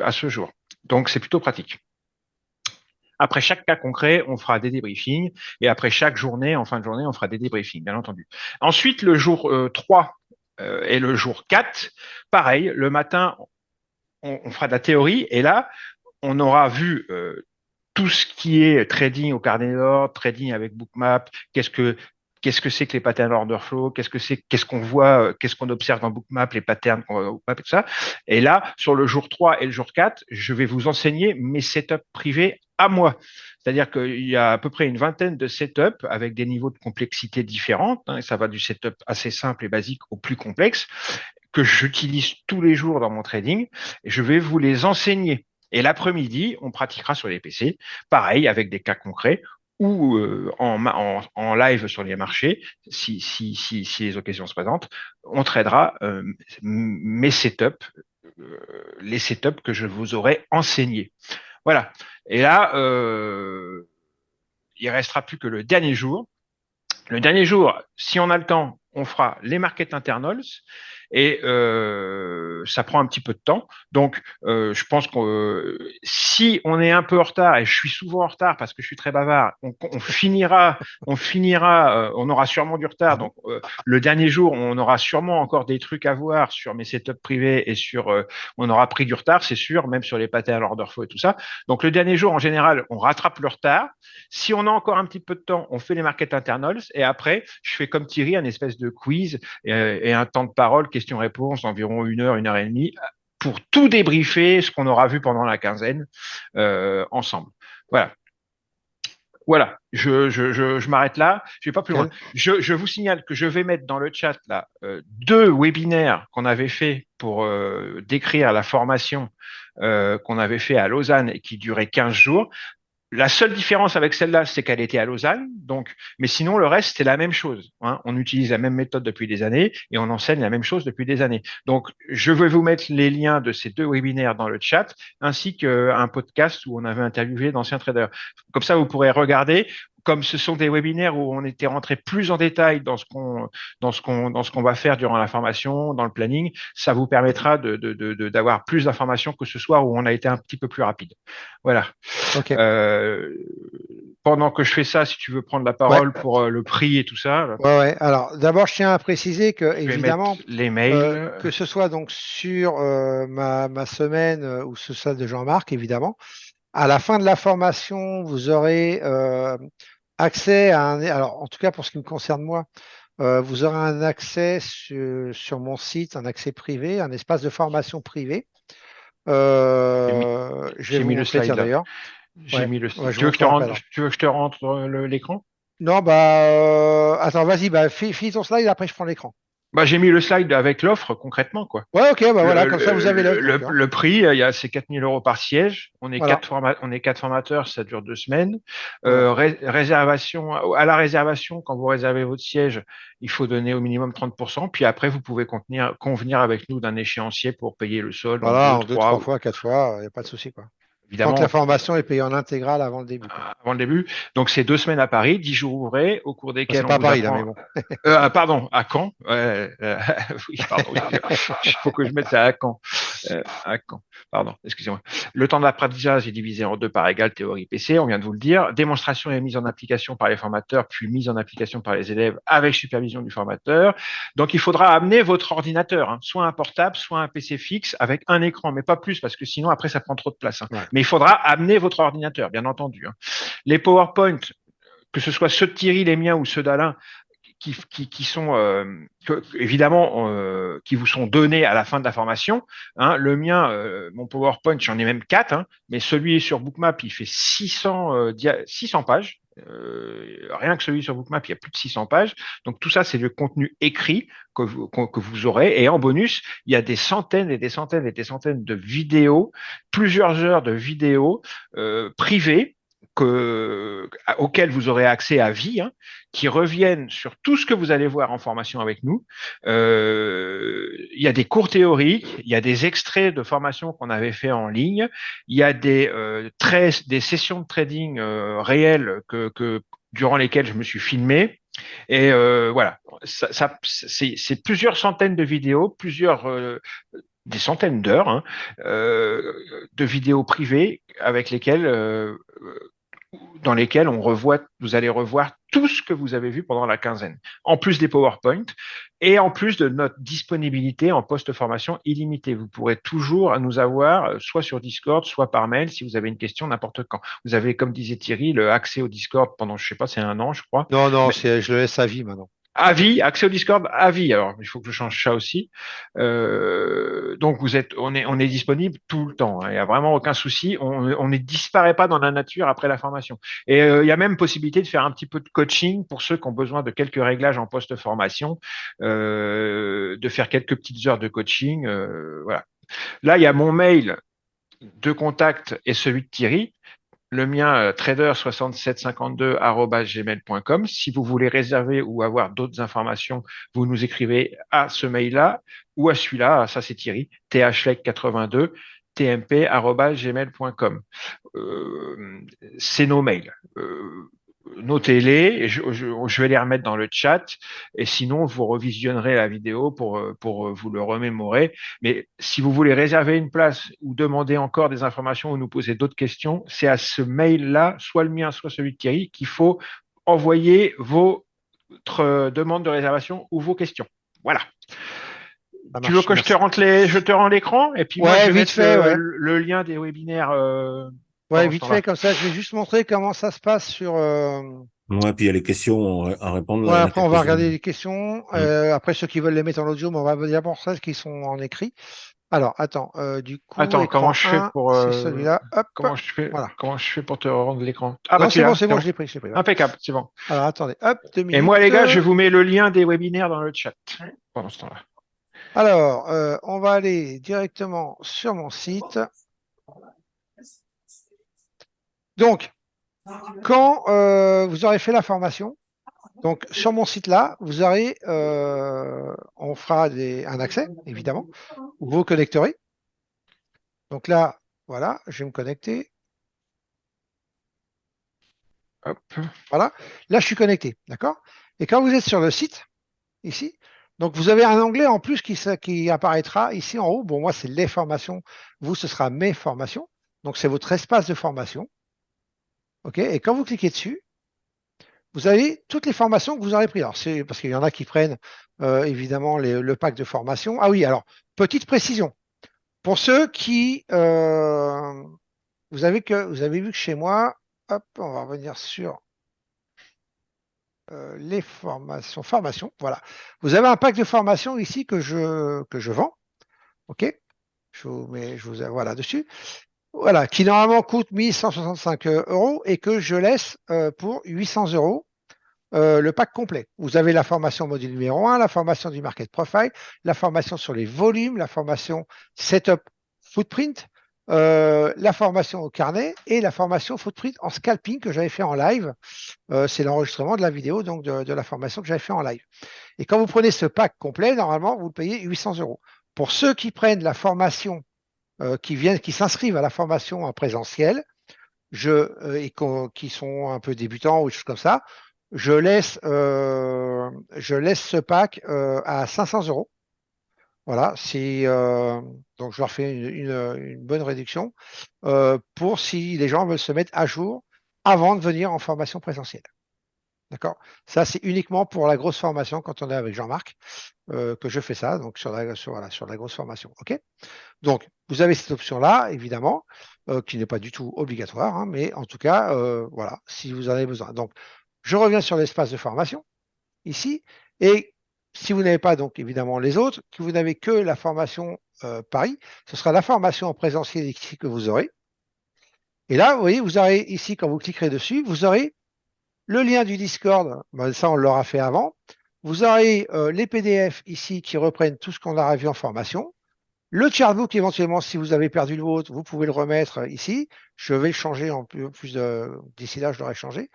à ce jour. Donc, c'est plutôt pratique. Après chaque cas concret, on fera des débriefings et après chaque journée, en fin de journée, on fera des débriefings, bien entendu. Ensuite, le jour 3 et le jour 4, pareil, le matin, on fera de la théorie et là, on aura vu tout ce qui est trading au carnet d'ordre, trading avec Bookmap, qu'est-ce que c'est que les patterns order flow, qu'est-ce qu'on voit, qu'est-ce qu'on observe dans Bookmap, les patterns qu'on voit dans Bookmap et tout ça. Et là, sur le jour 3 et le jour 4, je vais vous enseigner mes setups privés à moi. C'est-à-dire qu'il y a à peu près une vingtaine de setups avec des niveaux de complexité différents. Hein, ça va du setup assez simple et basique au plus complexe que j'utilise tous les jours dans mon trading. Et je vais vous les enseigner. Et l'après-midi, on pratiquera sur les PC, pareil, avec des cas concrets ou en live sur les marchés, si les occasions se présentent, on tradera mes setups, les setups que je vous aurai enseignés. Voilà. Et là, il restera plus que le dernier jour. Le dernier jour, si on a le temps, on fera les market internals et ça prend un petit peu de temps. Donc, je pense que si on est un peu en retard, et je suis souvent en retard parce que je suis très bavard, on finira, on aura sûrement du retard. Donc, le dernier jour, on aura sûrement encore des trucs à voir sur mes setups privés et on aura pris du retard, c'est sûr, même sur les patterns order flow et tout ça. Donc, le dernier jour, en général, on rattrape le retard. Si on a encore un petit peu de temps, on fait les market internals et après, je fais comme Thierry, un espèce de quiz et un temps de parole, questions-réponses, environ 1 heure et demie, pour tout débriefer, ce qu'on aura vu pendant la quinzaine ensemble. Voilà. Voilà, je m'arrête là, je vais pas plus loin. Je vous signale que je vais mettre dans le chat là 2 webinaires qu'on avait fait pour décrire la formation qu'on avait fait à Lausanne et qui durait 15 jours. La seule différence avec celle-là, c'est qu'elle était à Lausanne, mais sinon le reste c'est la même chose. Hein. On utilise la même méthode depuis des années et on enseigne la même chose depuis des années. Donc, je vais vous mettre les liens de ces 2 webinaires dans le chat, ainsi qu'un podcast où on avait interviewé d'anciens traders. Comme ça, vous pourrez regarder. Comme ce sont des webinaires où on était rentré plus en détail dans ce qu'on va faire durant la formation, dans le planning, ça vous permettra d'avoir plus d'informations que ce soir où on a été un petit peu plus rapide. Voilà. Okay. Pendant que je fais ça, si tu veux prendre la parole pour le prix et tout ça. Ouais. Alors, d'abord, je tiens à préciser que, évidemment, les mails. Que ce soit donc sur ma semaine ou ce soit de Jean-Marc, évidemment, à la fin de la formation, vous aurez accès à alors en tout cas pour ce qui me concerne moi, vous aurez un accès sur mon site, un accès privé, un espace de formation privé. Je vais vous montrer ça d'ailleurs. J'ai mis le slide. Tu veux que je te rentre l'écran? Non, attends, vas-y, finis ton slide, après je prends l'écran. J'ai mis le slide avec l'offre concrètement, quoi. Ouais, ok, voilà, comme ça vous avez l'offre. Le prix, c'est 4 000 € par siège. On est 4 formateurs, ça dure 2 semaines. Réservation, à la réservation, quand vous réservez votre siège, il faut donner au minimum 30%. Puis après, vous pouvez convenir avec nous d'un échéancier pour payer le solde. Voilà, en 2, 3 fois, 4 fois, il n'y a pas de souci, quoi. Évidemment. Tant que la formation est payée en intégrale avant le début. Avant le début. Donc, c'est 2 semaines à Paris, 10 jours ouvrés, au cours desquels c'est pas on Paris, apprend... là, mais bon. Pardon, à Caen. Oui, pardon. Il faut que je mette ça à Caen. À Caen. Pardon, excusez-moi. Le temps d'apprentissage est divisé en 2 par égale, théorie PC, on vient de vous le dire. Démonstration et mise en application par les formateurs, puis mise en application par les élèves avec supervision du formateur. Donc, il faudra amener votre ordinateur, hein, soit un portable, soit un PC fixe avec un écran, mais pas plus, parce que sinon, après, ça prend trop de place. Hein. Ouais. Mais il faudra amener votre ordinateur, bien entendu. Hein. Les PowerPoint, que ce soit ceux de Thierry, les miens ou ceux d'Alain, qui sont évidemment qui vous sont donnés à la fin de la formation. Hein. Le mien, mon PowerPoint, j'en ai même 4, hein, mais celui sur Bookmap, il fait 600 pages. Rien que celui sur Bookmap, il y a plus de 600 pages. Donc tout ça, c'est le contenu écrit que vous aurez. Et en bonus, il y a des centaines et des centaines et des centaines de vidéos, plusieurs heures de vidéos privées auxquelles vous aurez accès à vie, hein, qui reviennent sur tout ce que vous allez voir en formation avec nous. Il y a des cours théoriques, il y a des extraits de formation qu'on avait fait en ligne, il y a des sessions de trading réelles durant lesquelles je me suis filmé. Et voilà, c'est plusieurs centaines de vidéos, des centaines d'heures, hein, de vidéos privées avec dans lesquelles vous allez revoir tout ce que vous avez vu pendant la quinzaine, en plus des PowerPoint et en plus de notre disponibilité en post-formation illimitée. Vous pourrez toujours nous avoir soit sur Discord, soit par mail si vous avez une question n'importe quand. Vous avez, comme disait Thierry, le accès au Discord pendant, je sais pas, c'est 1 an, je crois. Non, je le laisse à vie maintenant. À vie, accès au Discord à vie. Alors, il faut que je change ça aussi. Donc, on est disponible tout le temps. Hein. Il n'y a vraiment aucun souci. On ne disparaît pas dans la nature après la formation. Et il y a même possibilité de faire un petit peu de coaching pour ceux qui ont besoin de quelques réglages en post-formation, de faire quelques petites heures de coaching. Voilà. Là, il y a mon mail de contact et celui de Thierry. Le mien, trader6752@gmail.com. Si vous voulez réserver ou avoir d'autres informations, vous nous écrivez à ce mail-là ou à celui-là. Ça, c'est Thierry, thlec82, tmp@gmail.com. C'est nos mails. Notez-les, et je vais les remettre dans le chat, et sinon vous revisionnerez la vidéo pour vous le remémorer. Mais si vous voulez réserver une place ou demander encore des informations ou nous poser d'autres questions, c'est à ce mail-là, soit le mien, soit celui de Thierry, qu'il faut envoyer votre demande de réservation ou vos questions. Voilà. Tu veux que je te rende l'écran, et puis moi je vais mettre le lien des webinaires. Ouais, vite fait, comme ça, je vais juste montrer comment ça se passe sur. Ouais, puis il y a les questions à répondre. Ouais, Là, après, on va regarder les questions. Mm. Après, ceux qui veulent les mettre en audio, mais on va venir pour celles qui sont en écrit. Alors, attends, du coup, comment je fais pour c'est celui-là. Hop. Comment je fais pour te rendre l'écran? Ah, non, c'est bon, je l'ai pris. Ouais. Impeccable, c'est bon. Alors, attendez, hop, 2 minutes. Et moi, les gars, je vous mets le lien des webinaires dans le chat pendant ce temps-là. Alors, on va aller directement sur mon site. Donc, quand vous aurez fait la formation, donc sur mon site là, vous aurez, on fera un accès, évidemment, où vous vous connecterez. Donc là, voilà, je vais me connecter. Hop. Voilà, là je suis connecté, d'accord? Et quand vous êtes sur le site, ici, donc vous avez un onglet en plus qui apparaîtra ici en haut. Bon, moi c'est les formations, vous ce sera mes formations. Donc c'est votre espace de formation. OK? Et quand vous cliquez dessus, vous avez toutes les formations que vous aurez prises. Alors, c'est parce qu'il y en a qui prennent évidemment le pack de formation. Ah oui, alors, petite précision. Pour ceux qui vous avez vu que chez moi, hop, on va revenir sur les formations, voilà. Vous avez un pack de formation ici que je vends. OK? Voilà dessus. Voilà, qui normalement coûte 1165 € et que je laisse pour 800 € le pack complet. Vous avez la formation module numéro 1, la formation du market profile, la formation sur les volumes, la formation setup footprint, la formation au carnet et la formation footprint en scalping que j'avais fait en live. C'est l'enregistrement de la vidéo donc de la formation que j'avais fait en live. Et quand vous prenez ce pack complet, normalement, vous le payez 800 €. Pour ceux qui prennent la formation qui s'inscrivent à la formation en présentiel, et qui sont un peu débutants ou des choses comme ça, je laisse ce pack à 500 €. Voilà, donc je leur fais une bonne réduction pour si les gens veulent se mettre à jour avant de venir en formation présentielle. D'accord? Ça, c'est uniquement pour la grosse formation quand on est avec Jean-Marc que je fais ça, donc sur la grosse formation. OK? Donc, vous avez cette option-là, évidemment, qui n'est pas du tout obligatoire, hein, mais en tout cas, voilà, si vous en avez besoin. Donc, je reviens sur l'espace de formation. ici. Et si vous n'avez pas, donc évidemment, les autres, que vous n'avez que la formation Paris, ce sera la formation en présentiel ici que vous aurez. Et là, vous voyez, vous aurez ici, quand vous cliquerez dessus, vous aurez le lien du Discord. Ben, ça, on l'aura fait avant. Vous aurez les PDF ici qui reprennent tout ce qu'on aura vu en formation. Le chartbook, éventuellement, si vous avez perdu le vôtre, vous pouvez le remettre ici. Je vais le changer en plus d'ici là, je l'aurai changé.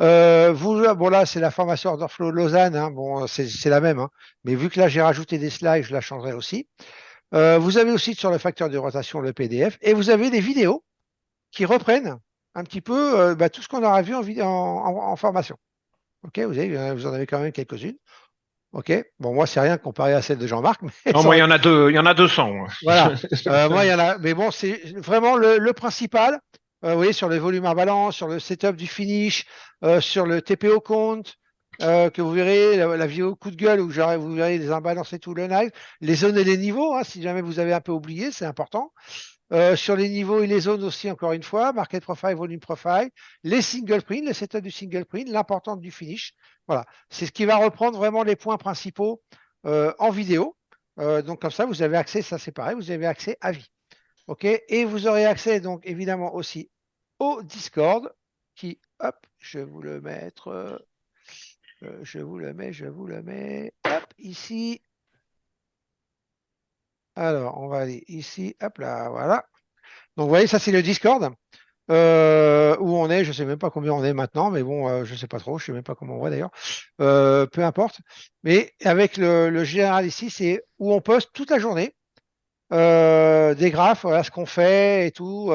Bon là, c'est la formation Orderflow Lausanne. Hein, bon, c'est la même, hein, mais vu que là j'ai rajouté des slides, je la changerai aussi. Vous avez aussi sur le facteur de rotation le PDF et vous avez des vidéos qui reprennent un petit peu tout ce qu'on aura vu en formation. Ok, vous en avez quand même quelques-unes. Ok, bon, moi, c'est rien comparé à celle de Jean-Marc. Non, moi, il y en a 200. Moi. Voilà, moi, il y en a. Mais bon, c'est vraiment le principal. Vous voyez, sur le volume à balance, sur le setup du finish, sur le TPO compte, que vous verrez, la vidéo coup de gueule où vous verrez les imbalances et tout le night, les zones et les niveaux, hein, si jamais vous avez un peu oublié, c'est important. Sur les niveaux et les zones aussi, encore une fois, market profile, volume profile, les single print, le setup du single print, l'importance du finish. Voilà, c'est ce qui va reprendre vraiment les points principaux en vidéo. Donc comme ça, vous avez accès, ça c'est pareil, vous avez accès à vie. OK, et vous aurez accès donc évidemment aussi au Discord qui, hop, je vais vous le mettre, je vous le mets, hop, ici. Alors, on va aller ici, hop là, voilà. Donc, vous voyez, ça, c'est le Discord où on est. Je ne sais même pas combien on est maintenant, mais bon, je ne sais pas trop. Je ne sais même pas comment on voit d'ailleurs. Peu importe. Mais avec le général ici, c'est où on poste toute la journée des graphes, voilà ce qu'on fait et tout.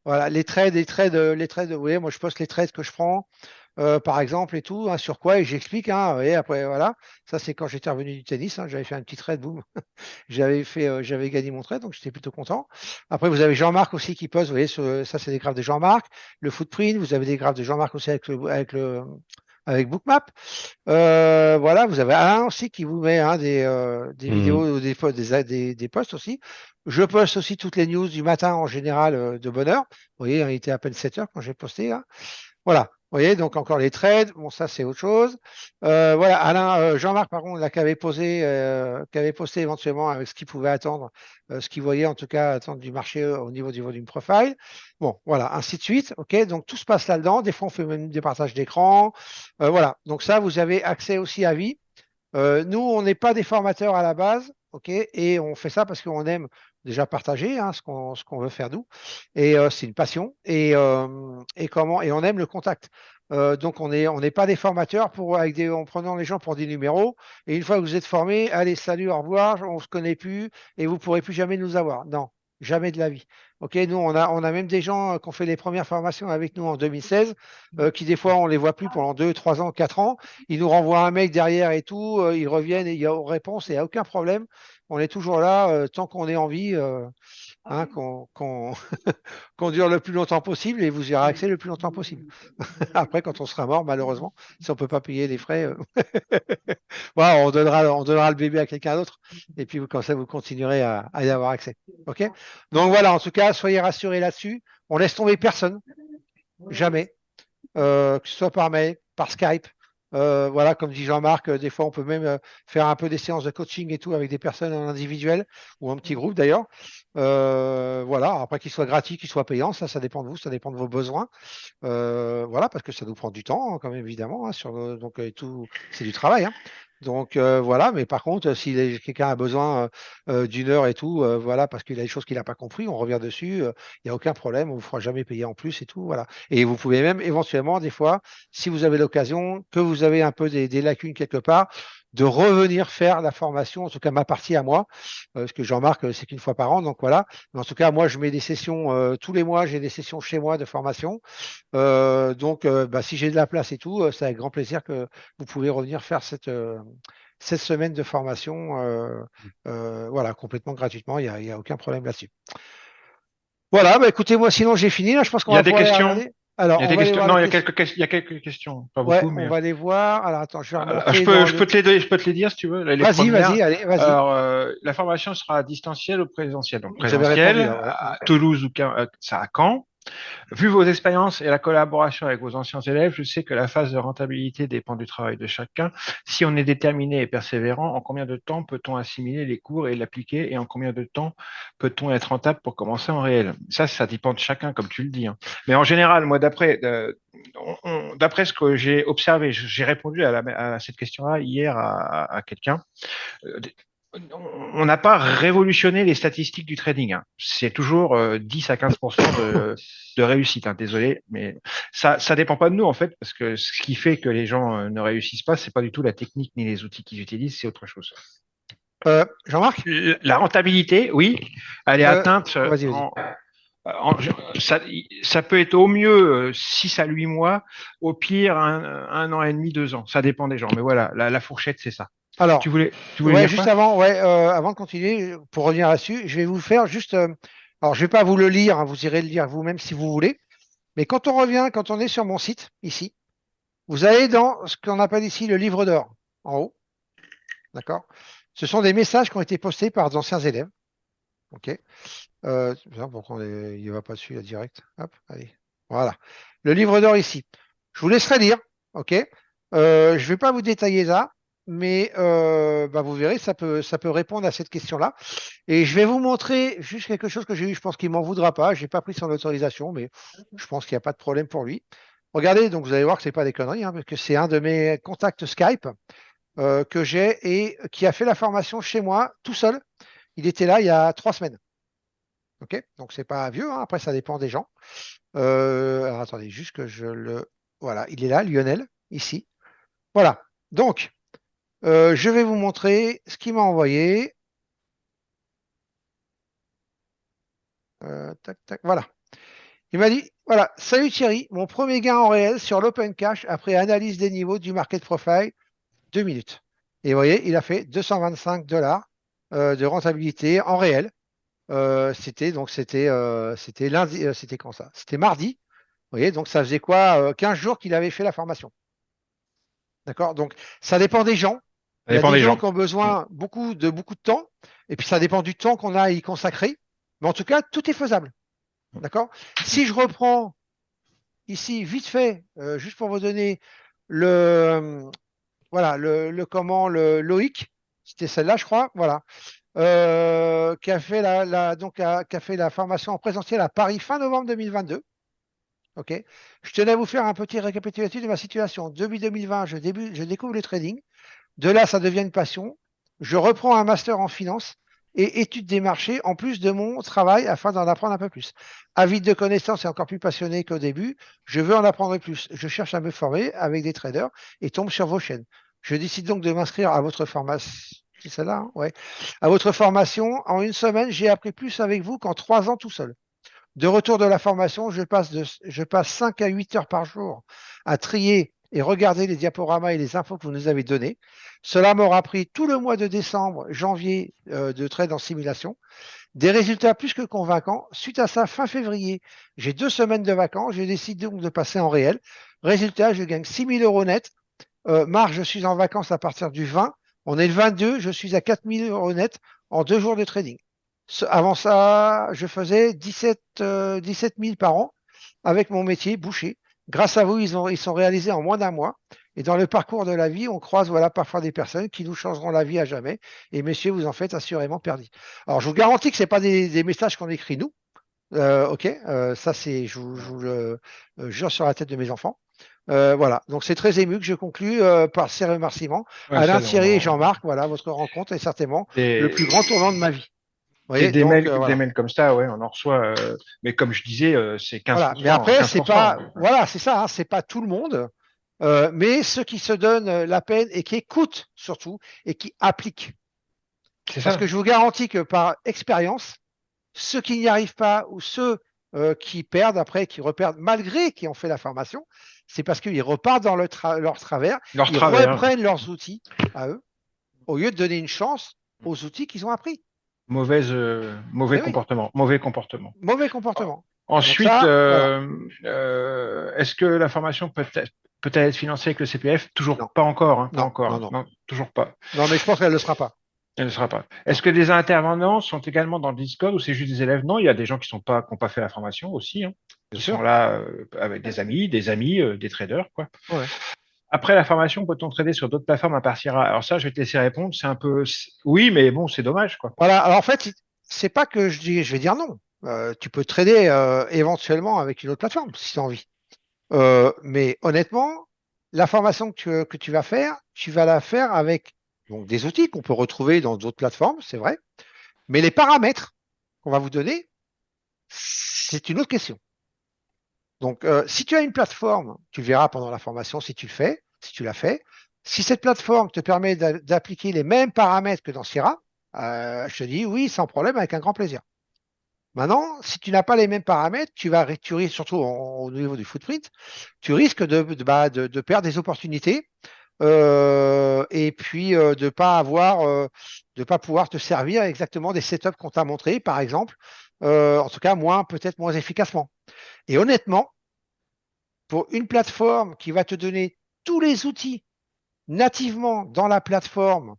Voilà, les trades, vous voyez, moi, je poste les trades que je prends. Par exemple, et tout, hein, sur quoi, et j'explique, hein, et après, voilà, ça c'est quand j'étais revenu du tennis, hein, j'avais fait un petit trade, boum, j'avais gagné mon trade, donc j'étais plutôt content. Après, vous avez Jean-Marc aussi qui poste, vous voyez, ça c'est des graphes de Jean-Marc, le footprint, vous avez des graphes de Jean-Marc aussi avec Bookmap. Voilà, vous avez Alain aussi qui vous met hein, des vidéos, des posts aussi. Je poste aussi toutes les news du matin en général de bonne heure. Vous voyez, il était à peine 7 heures quand j'ai posté. Hein. Voilà. Vous voyez, donc encore les trades. Bon, ça, c'est autre chose. Voilà, Alain, Jean-Marc, par contre, là, qui avait posté éventuellement avec ce qu'il pouvait attendre, ce qu'il voyait en tout cas attendre du marché au niveau du volume profile. Bon, voilà, ainsi de suite. OK, donc tout se passe là-dedans. Des fois, on fait même des partages d'écran. Voilà, donc ça, vous avez accès aussi à vie. Nous, on n'est pas des formateurs à la base, ok, et on fait ça parce qu'on aime déjà partager hein, ce qu'on veut faire nous, et c'est une passion, et on aime le contact. Donc on n'est pas des formateurs en prenant les gens pour des numéros, et une fois que vous êtes formés, allez, salut, au revoir, on se connaît plus, et vous pourrez plus jamais nous avoir. Non, jamais de la vie. Ok, nous on a même des gens qui ont fait les premières formations avec nous en 2016, qui des fois on les voit plus pendant 2, 3 ans, 4 ans. Ils nous renvoient un mail derrière et tout, ils reviennent et il y a réponse et il n'y a aucun problème. On est toujours là tant qu'on est en vie, hein, qu'on dure le plus longtemps possible et vous y aurez accès le plus longtemps possible. Après, quand on sera mort, malheureusement, si on ne peut pas payer les frais, voilà, on donnera le bébé à quelqu'un d'autre et puis comme ça, vous continuerez à y avoir accès. OK? Donc voilà, en tout cas, soyez rassurés là-dessus. On laisse tomber personne, jamais, que ce soit par mail, par Skype. Voilà, comme dit Jean-Marc, des fois on peut même faire un peu des séances de coaching et tout avec des personnes en individuel ou en petit groupe d'ailleurs. Voilà, après qu'il soit gratuit, qu'il soit payant, ça dépend de vous, ça dépend de vos besoins. Voilà, parce que ça nous prend du temps, hein, quand même évidemment, hein, donc tout, c'est du travail. Hein. Donc voilà, mais par contre, si quelqu'un a besoin d'une heure et tout, voilà, parce qu'il a des choses qu'il n'a pas compris, on revient dessus, il n'y a aucun problème, on ne vous fera jamais payer en plus et tout, voilà. Et vous pouvez même éventuellement, des fois, si vous avez l'occasion, que vous avez un peu des lacunes quelque part, de revenir faire la formation, en tout cas ma partie à moi, parce que Jean-Marc, c'est qu'une fois par an, donc voilà. Mais en tout cas, moi, je mets des sessions tous les mois, j'ai des sessions chez moi de formation. Donc, si j'ai de la place et tout, c'est avec grand plaisir que vous pouvez revenir faire cette semaine de formation, voilà, complètement gratuitement. Il y a aucun problème là-dessus. Voilà, écoutez, moi, sinon j'ai fini. Là, je pense qu'on Il y a va des pouvoir aller questions. regarder. Alors, Il y a on des va aller questions. voir Non, les il y a quelques questions. Pas Ouais, beaucoup, mais. on va les voir. Alors, attends, je vais remonter Je peux te les dire si tu veux, les Vas-y, premières. allez, vas-y. Alors, la formation sera distancielle ou présentielle. Donc, Vous avez répondu présentielle là, voilà. à Toulouse ou ça à Caen. Vu vos expériences et la collaboration avec vos anciens élèves, je sais que la phase de rentabilité dépend du travail de chacun. Si on est déterminé et persévérant, en combien de temps peut-on assimiler les cours et l'appliquer et en combien de temps peut-on être rentable pour commencer en réel? Ça dépend de chacun, comme tu le dis, hein. Mais en général, moi, d'après ce que j'ai observé, j'ai répondu à cette question-là hier à quelqu'un. Euh, on n'a pas révolutionné les statistiques du trading, hein. C'est toujours 10 à 15% de réussite, hein. Désolé, mais ça dépend pas de nous en fait, parce que ce qui fait que les gens ne réussissent pas, c'est pas du tout la technique ni les outils qu'ils utilisent, c'est autre chose. Jean-Marc? La rentabilité, oui, elle est atteinte Vas-y. en- ça peut être au mieux 6 à 8 mois, au pire 1 an et demi, 2 ans. Ça dépend des gens. Mais voilà, la fourchette, c'est ça. Alors, Tu voulais ouais, dire juste quoi? avant de continuer, pour revenir là-dessus, je vais vous faire juste. Alors, je vais pas vous le lire, hein, vous irez le lire vous-même si vous voulez. Mais quand on est sur mon site, ici, vous allez dans ce qu'on appelle ici le livre d'or, en haut. D'accord? Ce sont des messages qui ont été postés par d'anciens élèves. OK? Pourquoi il ne va pas dessus, là, direct? Hop, allez. Voilà. Le livre d'or ici. Je vous laisserai lire. OK? Je ne vais pas vous détailler ça, mais bah, vous verrez, ça peut répondre à cette question-là. Et je vais vous montrer juste quelque chose que j'ai eu. Je pense qu'il ne m'en voudra pas. Je n'ai pas pris son autorisation, mais je pense qu'il n'y a pas de problème pour lui. Regardez, donc vous allez voir que ce n'est pas des conneries, hein, parce que c'est un de mes contacts Skype que j'ai et qui a fait la formation chez moi tout seul. Il était là il y a 3 semaines. OK? Donc, c'est pas vieux, hein. Après, ça dépend des gens. Alors, attendez, juste que je le. Voilà, il est là, Lionel, ici. Voilà. Donc, je vais vous montrer ce qu'il m'a envoyé. Tac, tac, voilà. Il m'a dit, voilà, salut Thierry, mon premier gain en réel sur l'Open Cash après analyse des niveaux du market profile, 2 minutes. Et vous voyez, il a fait 225 dollars de rentabilité en réel. C'était lundi, c'était quand ça? C'était mardi. Vous voyez, donc ça faisait quoi? 15 jours qu'il avait fait la formation. D'accord? Donc, ça dépend des gens. Ça Il y a dépend des des gens gens. qui ont besoin beaucoup de temps, et puis ça dépend du temps qu'on a à y consacrer. Mais en tout cas, tout est faisable. D'accord? Si je reprends ici, vite fait, juste pour vous donner le, voilà, le Loïc, c'était celle-là, je crois, voilà, qui a fait qui a fait la formation en présentiel à Paris fin novembre 2022. OK. Je tenais à vous faire un petit récapitulatif de ma situation. Depuis 2020, je découvre le trading. De là, ça devient une passion. Je reprends un master en finance et étude des marchés en plus de mon travail afin d'en apprendre un peu plus. Avide de connaissances et encore plus passionné qu'au début, je veux en apprendre plus. Je cherche à me former avec des traders et tombe sur vos chaînes. Je décide donc de m'inscrire à votre formation. C'est celle-là, hein, ouais. À votre formation. En une semaine, j'ai appris plus avec vous qu'en 3 ans tout seul. De retour de la formation, je passe 5 à 8 heures par jour à trier et regarder les diaporamas et les infos que vous nous avez données. Cela m'aura pris tout le mois de décembre, janvier de trade en simulation. Des résultats plus que convaincants. Suite à ça, fin février, j'ai 2 semaines de vacances. Je décide donc de passer en réel. Résultat, je gagne 6 000 euros net. Mars, je suis en vacances à partir du 20. On est le 22, je suis à 4 000 euros net en 2 jours de trading. Avant ça, je faisais 17 000 par an avec mon métier, boucher. Grâce à vous, ils sont réalisés en moins d'un mois. Et dans le parcours de la vie, on croise voilà, parfois des personnes qui nous changeront la vie à jamais. Et messieurs, vous en faites assurément perdu. Alors, je vous garantis que ce n'est pas des messages qu'on écrit nous. OK, ça, je vous le jure sur la tête de mes enfants. Voilà, donc c'est très ému que je conclue par ces remerciements. Ouais, Alain, ça, Thierry et Jean-Marc, voilà, votre rencontre est certainement le plus des, grand tournant de ma vie. Vous voyez, des donc mails, des voilà. mails comme ça, ouais, on en reçoit. Mais comme je disais, c'est Voilà. Mais 15%, après, c'est 15%. pas, voilà, c'est ça, hein, c'est pas tout le monde, mais ceux qui se donnent la peine et qui écoutent surtout et qui appliquent. C'est Parce ça. que je vous garantis que par expérience, ceux qui n'y arrivent pas ou ceux qui perdent après, qui reperdent malgré qu'ils ont fait la formation, c'est parce qu'ils repartent dans leur travers, Leur ils travers. reprennent leurs outils à eux, au lieu de donner une chance aux outils qu'ils ont appris. Mauvais Eh oui, comportement. Mauvais comportement. mauvais comportement. Donc Ensuite, ça, voilà. est-ce que la formation peut-elle être financée avec le CPF? Toujours Non, pas encore, hein, pas non, encore, non, hein. non. Non, toujours pas. Non, mais je pense qu'elle ne le sera pas. Elle ne sera pas. Non. Est-ce que des intervenants sont également dans le Discord ou c'est juste des élèves? Non, il y a des gens qui n'ont pas fait la formation aussi, hein. Bien qui sûr. sont là avec des amis, des traders, quoi. Ouais. Après la formation, peut-on trader sur d'autres plateformes à part Sierra? Alors ça, je vais te laisser répondre. C'est un peu, oui, mais bon, c'est dommage, quoi. Voilà. Alors en fait, c'est pas que je vais dire non. Tu peux trader éventuellement avec une autre plateforme si tu as envie. Mais honnêtement, la formation que tu vas faire, tu vas la faire avec donc, des outils qu'on peut retrouver dans d'autres plateformes, c'est vrai. Mais les paramètres qu'on va vous donner, c'est une autre question. Donc, si tu as une plateforme, tu le verras pendant la formation si tu le fais, si tu l'as fait. Si cette plateforme te permet d'appliquer les mêmes paramètres que dans Sierra, je te dis oui, sans problème, avec un grand plaisir. Maintenant, si tu n'as pas les mêmes paramètres, tu risques, surtout au niveau du footprint, tu risques de perdre des opportunités et puis de pas pouvoir te servir exactement des setups qu'on t'a montré, par exemple, en tout cas peut-être moins efficacement. Et honnêtement, pour une plateforme qui va te donner tous les outils nativement dans la plateforme,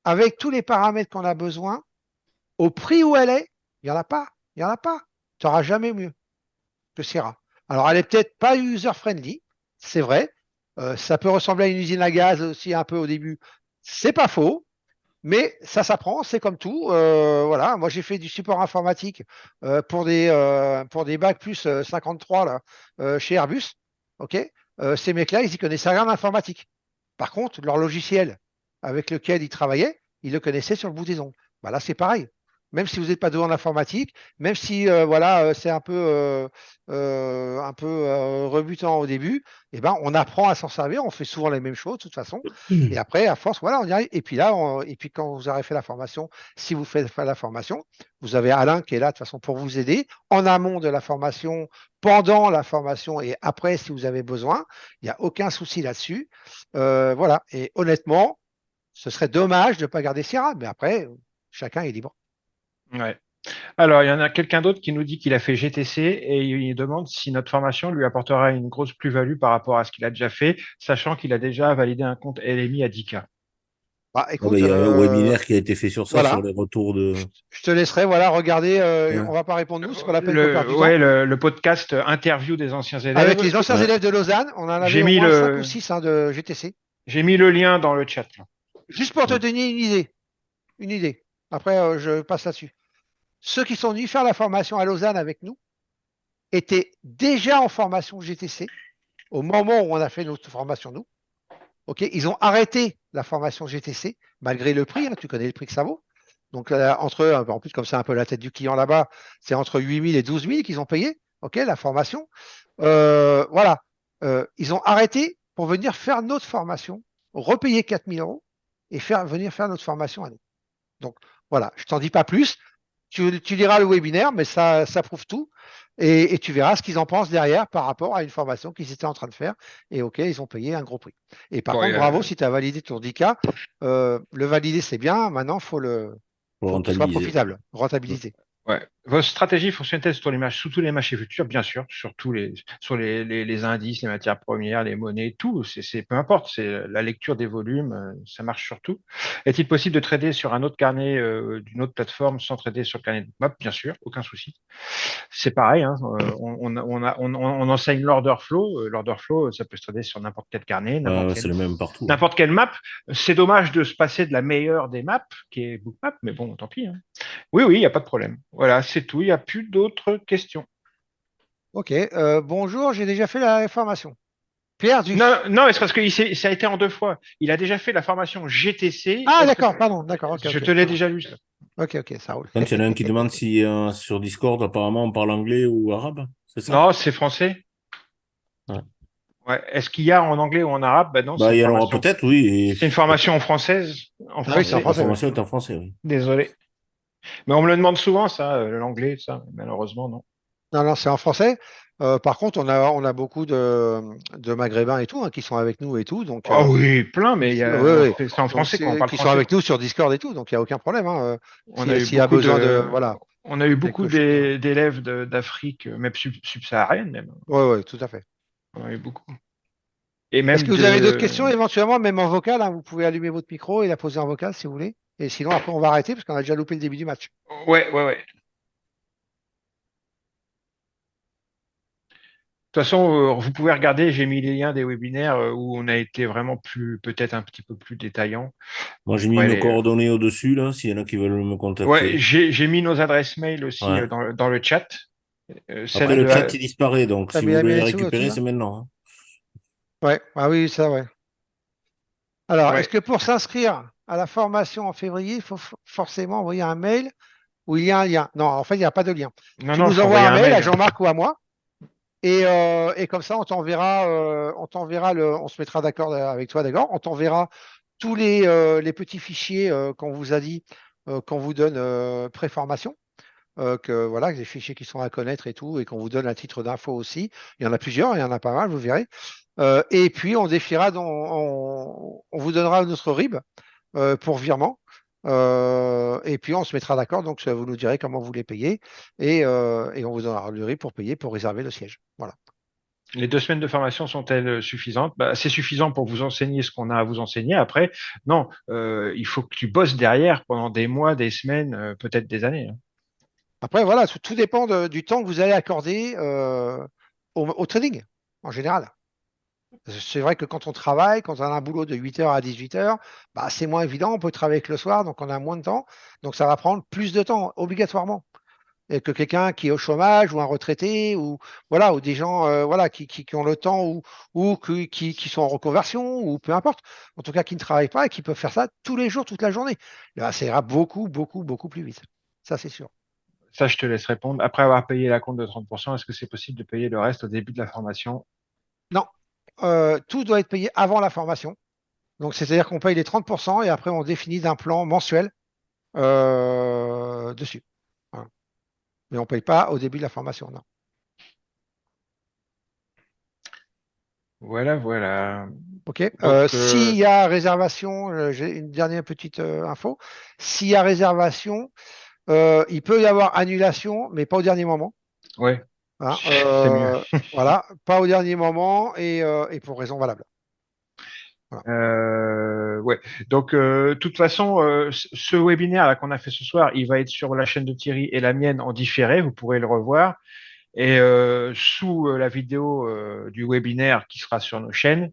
avec tous les paramètres qu'on a besoin, au prix où elle est, il n'y en a pas. Il n'y en a pas. Tu n'auras jamais mieux que Sierra. Alors, elle est peut-être pas user-friendly, c'est vrai. Ça peut ressembler à une usine à gaz aussi un peu au début. C'est pas faux, mais ça s'apprend, c'est comme tout. Voilà, moi j'ai fait du support informatique pour des bacs plus 53 là, chez Airbus. Ok, ces mecs-là, ils y connaissaient rien en informatique. Par contre, leur logiciel avec lequel ils travaillaient, ils le connaissaient sur le bout des ongles. Bah là, c'est pareil. Même si vous n'êtes pas doué en informatique, même si voilà, c'est un peu rebutant au début, eh ben, on apprend à s'en servir. On fait souvent les mêmes choses de toute façon. Et après, à force, voilà, on y arrive. Et puis là, et puis quand vous aurez fait la formation, si vous faites la formation, vous avez Alain qui est là de toute façon pour vous aider en amont de la formation, pendant la formation et après si vous avez besoin. Il n'y a aucun souci là-dessus. Voilà. Et honnêtement, ce serait dommage de ne pas garder Sierra, mais après, chacun est libre. Ouais. Alors, il y en a quelqu'un d'autre qui nous dit qu'il a fait GTC et il demande si notre formation lui apportera une grosse plus-value par rapport à ce qu'il a déjà fait, sachant qu'il a déjà validé un compte LMI à 10K. Bah, Ah ben, écoute, il y a un webinaire qui a été fait sur ça, sur voilà. les retours de. Je te laisserai voilà, regarder. On Hein. va pas répondre nous, c'est pas la peine qu'on perde du temps. Ouais, le podcast interview des anciens Avec élèves. les anciens Ouais. élèves de Lausanne, on en avait J'ai au mis moins 5 ou le, 6 de GTC. j'ai mis le lien dans le chat, là. Juste pour te Ouais. donner une idée. Une idée. Après, je passe là-dessus. Ceux qui sont venus faire la formation à Lausanne avec nous étaient déjà en formation GTC au moment où on a fait notre formation, nous. Ok, ils ont arrêté la formation GTC malgré le prix, hein, tu connais le prix que ça vaut. Donc, en plus, comme c'est un peu la tête du client là-bas, c'est entre 8 000 et 12 000 qu'ils ont payé, ok, la formation. Voilà. Ils ont arrêté pour venir faire notre formation, repayer 4 000 euros et venir faire notre formation à nous. Donc, voilà, je t'en dis pas plus. Tu liras le webinaire, mais ça prouve tout. Et tu verras ce qu'ils en pensent derrière par rapport à une formation qu'ils étaient en train de faire et auquel ils ont payé un gros prix. Et par Bon, contre, bravo si tu as validé ton 10K. Le valider, c'est bien. Maintenant, Pour faut qu'il soit rentabiliser. profitable, rentabilisé. ouais. Votre stratégie fonctionnelle sur les marchés, sous tous les marchés futurs, bien sûr, sur les indices, les matières premières, les monnaies, tout, peu importe, c'est la lecture des volumes, ça marche sur tout. Est-il possible de trader sur un autre carnet d'une autre plateforme sans trader sur le carnet de map? Bien sûr, aucun souci. C'est pareil, hein, on enseigne l'order flow. L'order flow, ça peut se trader sur n'importe quel carnet, Ouais, c'est le même partout. n'importe quelle map. C'est dommage de se passer de la meilleure des maps, qui est Bookmap, mais bon, tant pis, hein. Oui, oui, il n'y a pas de problème. Voilà, c'est tout. Il n'y a plus d'autres questions. Ok, bonjour, j'ai déjà fait la formation. Perdu. Non, non, c'est parce que ça a été en 2 fois. Il a déjà fait la formation GTC. Ah, Est-ce que d'accord, pardon, d'accord, ok, je ok. te l'ai Non, non. déjà lu, ça? Ok, ok, ça roule. Quand il y en a un qui demande si sur Discord, apparemment, on parle anglais ou arabe, c'est ça? Non, c'est français. Ouais. Ouais. Est-ce qu'il y a en anglais ou en arabe? Ben non, Bah, il y en aura peut-être, oui. Et c'est une formation en française, en Ah oui, c'est en français. la français, oui. formation est en français, oui. Désolé. Mais on me le demande souvent, ça, l'anglais, ça. Malheureusement, non. Non, non, c'est en français. Par contre, on a beaucoup de Maghrébins et tout, hein, qui sont avec nous et tout. Donc, Ah oui, plein, mais oui, oui. c'est en Donc, français quand on parle qui sont français. avec nous sur Discord et tout. Donc, il n'y a aucun problème. Hein. On a eu S'il y a beaucoup besoin de, voilà, on a eu beaucoup quelque chose. d'élèves d'Afrique, même subsaharienne, même. Oui, oui, tout à fait. On a eu beaucoup. Et Est-ce même que vous avez d'autres questions de. éventuellement, même en vocal, hein, vous pouvez allumer votre micro et la poser en vocal si vous voulez. Et sinon, après, on va arrêter parce qu'on a déjà loupé le début du match. Ouais, ouais, ouais. toute façon, vous pouvez regarder, j'ai mis les liens des webinaires où on a été vraiment peut-être un petit peu plus détaillant. Moi, Vous j'ai mis pourrez nos aller. coordonnées au-dessus, là, s'il y en a qui veulent me Ouais, contacter. j'ai mis nos adresses mail aussi Ouais. dans le chat. Après, Celle le de. chat, il disparaît, donc T'as si mis vous la voulez les mienne dessous, au-dessus, récupérer, là? c'est maintenant, hein. Ouais, ah oui, ça, ouais. Alors, est-ce Ouais. que pour s'inscrire à la formation en février, il faut forcément envoyer un mail où il y a un lien? Non, en fait, il n'y a pas de lien. Non, Tu non, il nous faut envoies envoyer un un mail à mail. Jean-Marc ou à moi, et comme ça, on se mettra d'accord avec toi, d'accord? On t'enverra tous les petits fichiers qu'on vous a dit, qu'on vous donne pré-formation. Que voilà, des fichiers qui sont à connaître et tout, et qu'on vous donne un titre d'info aussi. Il y en a plusieurs, il y en a pas mal, vous verrez. Et puis on défiera, on vous donnera notre RIB pour virement. Et puis on se mettra d'accord, donc vous nous direz comment vous les payez, et on vous donnera le RIB pour payer, pour réserver le siège. Voilà. Les 2 semaines de formation sont-elles suffisantes? Bah, c'est suffisant pour vous enseigner ce qu'on a à vous enseigner. Après, non, il faut que tu bosses derrière pendant des mois, des semaines, peut-être des années, hein. Après, voilà, tout dépend du temps que vous allez accorder au trading en général. C'est vrai que quand on travaille, quand on a un boulot de 8 heures à 18 heures, bah, c'est moins évident. On peut travailler que le soir, donc on a moins de temps. Donc ça va prendre plus de temps, obligatoirement. Et que quelqu'un qui est au chômage ou un retraité ou voilà, ou des gens voilà, qui ont le temps ou qui sont en reconversion ou peu importe. En tout cas, qui ne travaillent pas et qui peuvent faire ça tous les jours, toute la journée. Là, ça ira beaucoup, beaucoup, beaucoup plus vite. Ça, c'est sûr. Ça, je te laisse répondre. Après avoir payé la compte de 30%, est-ce que c'est possible de payer le reste au début de la formation? Non, tout doit être payé avant la formation. Donc, c'est-à-dire qu'on paye les 30% et après, on définit d'un plan mensuel dessus. Voilà. Mais on ne paye pas au début de la formation, non. Voilà, voilà. OK. Donc, S'il y a réservation, j'ai une dernière petite info. S'il y a réservation, il peut y avoir annulation, mais pas au dernier moment, ouais, hein. c'est mieux. Voilà, pas au dernier moment et pour raison valable. Voilà. Ouais. Donc, de toute façon, ce webinaire là qu'on a fait ce soir, il va être sur la chaîne de Thierry et la mienne en différé. Vous pourrez le revoir. Et sous la vidéo du webinaire qui sera sur nos chaînes,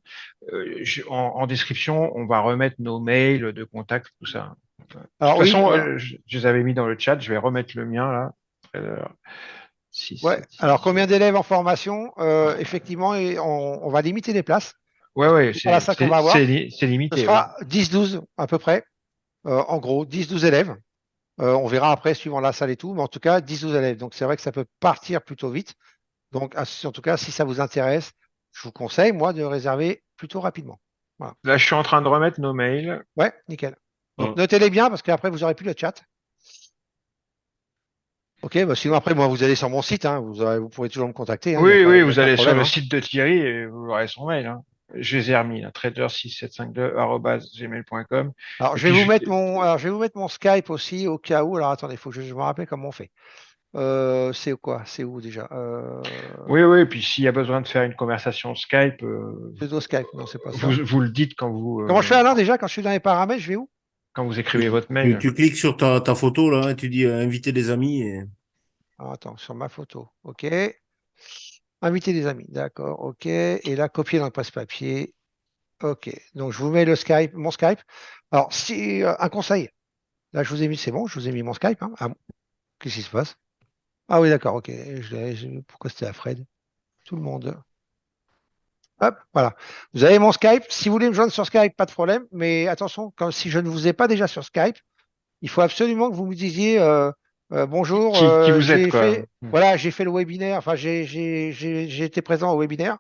en description, on va remettre nos mails de contact, tout ça. De toute Alors oui, façon, je les avais mis dans le chat. Je vais remettre le mien là. 6, ouais. 7, Alors 6. combien d'élèves en formation? Effectivement, et on va limiter les places. Ouais, ouais, C'est pas la salle qu'on va avoir. c'est Ce limité, ouais. sera 10-12 à peu près. En gros, 10-12 élèves. On verra après, suivant la salle et tout, mais en tout cas, 10-12 élèves. Donc, c'est vrai que ça peut partir plutôt vite. Donc, en tout cas, si ça vous intéresse, je vous conseille, moi, de réserver plutôt rapidement. Voilà. Là, je suis en train de remettre nos mails. Ouais, nickel. Donc, Hum. notez-les bien parce qu'après, vous n'aurez plus le chat. OK, bah, sinon, après, moi, vous allez sur mon site, hein, vous pourrez toujours me contacter, hein, il n'y a Oui, pas, oui, il y a vous aucun allez sur problème, le hein. site de Thierry et vous aurez son mail, hein. Je les ai remis, là, trader6752@gmail.com. Alors, Et puis, je vais vous mettre mon Skype aussi au cas où. Alors, attendez, il faut que je me rappelle comment on fait. C'est quoi? C'est où déjà? oui, oui, et puis s'il y a besoin de faire une conversation Skype, Pseudo Skype, non, c'est pas vous, ça. vous le dites Comment je fais alors déjà quand je suis dans les paramètres, je vais où? quand vous écrivez Tu, votre mail. tu cliques sur ta photo, là, et tu dis inviter des amis. Et... Alors, attends, sur ma photo. OK. Inviter des amis. D'accord. OK. Et là, copier dans le presse-papier. OK. Donc, je vous mets le Skype, mon Skype. Alors, si un conseil. Là, je vous ai mis, c'est bon, je vous ai mis mon Skype, hein. Ah bon, qu'est-ce qui se passe? Ah oui, d'accord. OK. Pourquoi c'était à Fred? Tout le monde. Hop, voilà. Vous avez mon Skype. Si vous voulez me joindre sur Skype, pas de problème. Mais attention, comme si je ne vous ai pas déjà sur Skype, il faut absolument que vous me disiez bonjour, Qui vous êtes, j'ai quoi. fait, voilà, j'ai fait le webinaire, enfin j'ai été présent au webinaire,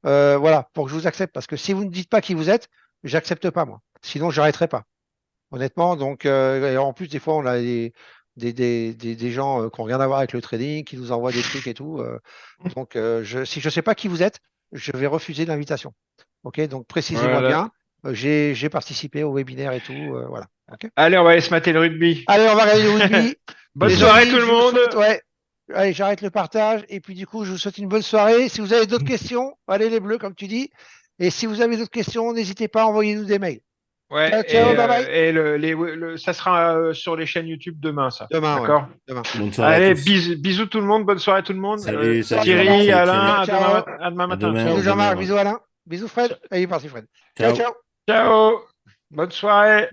voilà, pour que je vous accepte. Parce que si vous ne dites pas qui vous êtes, j'accepte pas moi. Sinon, j'arrêterai pas. Honnêtement, donc et en plus des fois on a des gens qui n'ont rien à voir avec le trading, qui nous envoient des trucs et tout. Donc si je ne sais pas qui vous êtes, je vais refuser l'invitation. Ok, donc précisez-moi Voilà. bien. J'ai participé au webinaire et tout, voilà. Ok. Allez, on va aller se mater le rugby. Allez, on va regarder le rugby. Bonne Les soirée amis, tout le je vous monde. souhaite, ouais. Allez, j'arrête le partage. Et puis, du coup, je vous souhaite une bonne soirée. Si vous avez d'autres questions, allez les bleus, comme tu dis. Et si vous avez d'autres questions, n'hésitez pas à envoyer nous des mails. Ouais, Ciao, ciao, bye bye. et ça sera sur les chaînes YouTube demain, ça. Demain, ouais. D'accord? Demain. Bonne soirée à Allez, tous. bisous tout le monde, bonne soirée tout le monde. Salut, salut Thierry, Jean-Marc, salut Alain, Thierry. Ciao. à demain À matin. demain, Ciao. Bisous Jean-Marc, ouais. bisous Alain, bisous Fred. Allez, parti Fred. Ciao, Ciao. ciao. Ciao. Bonne soirée.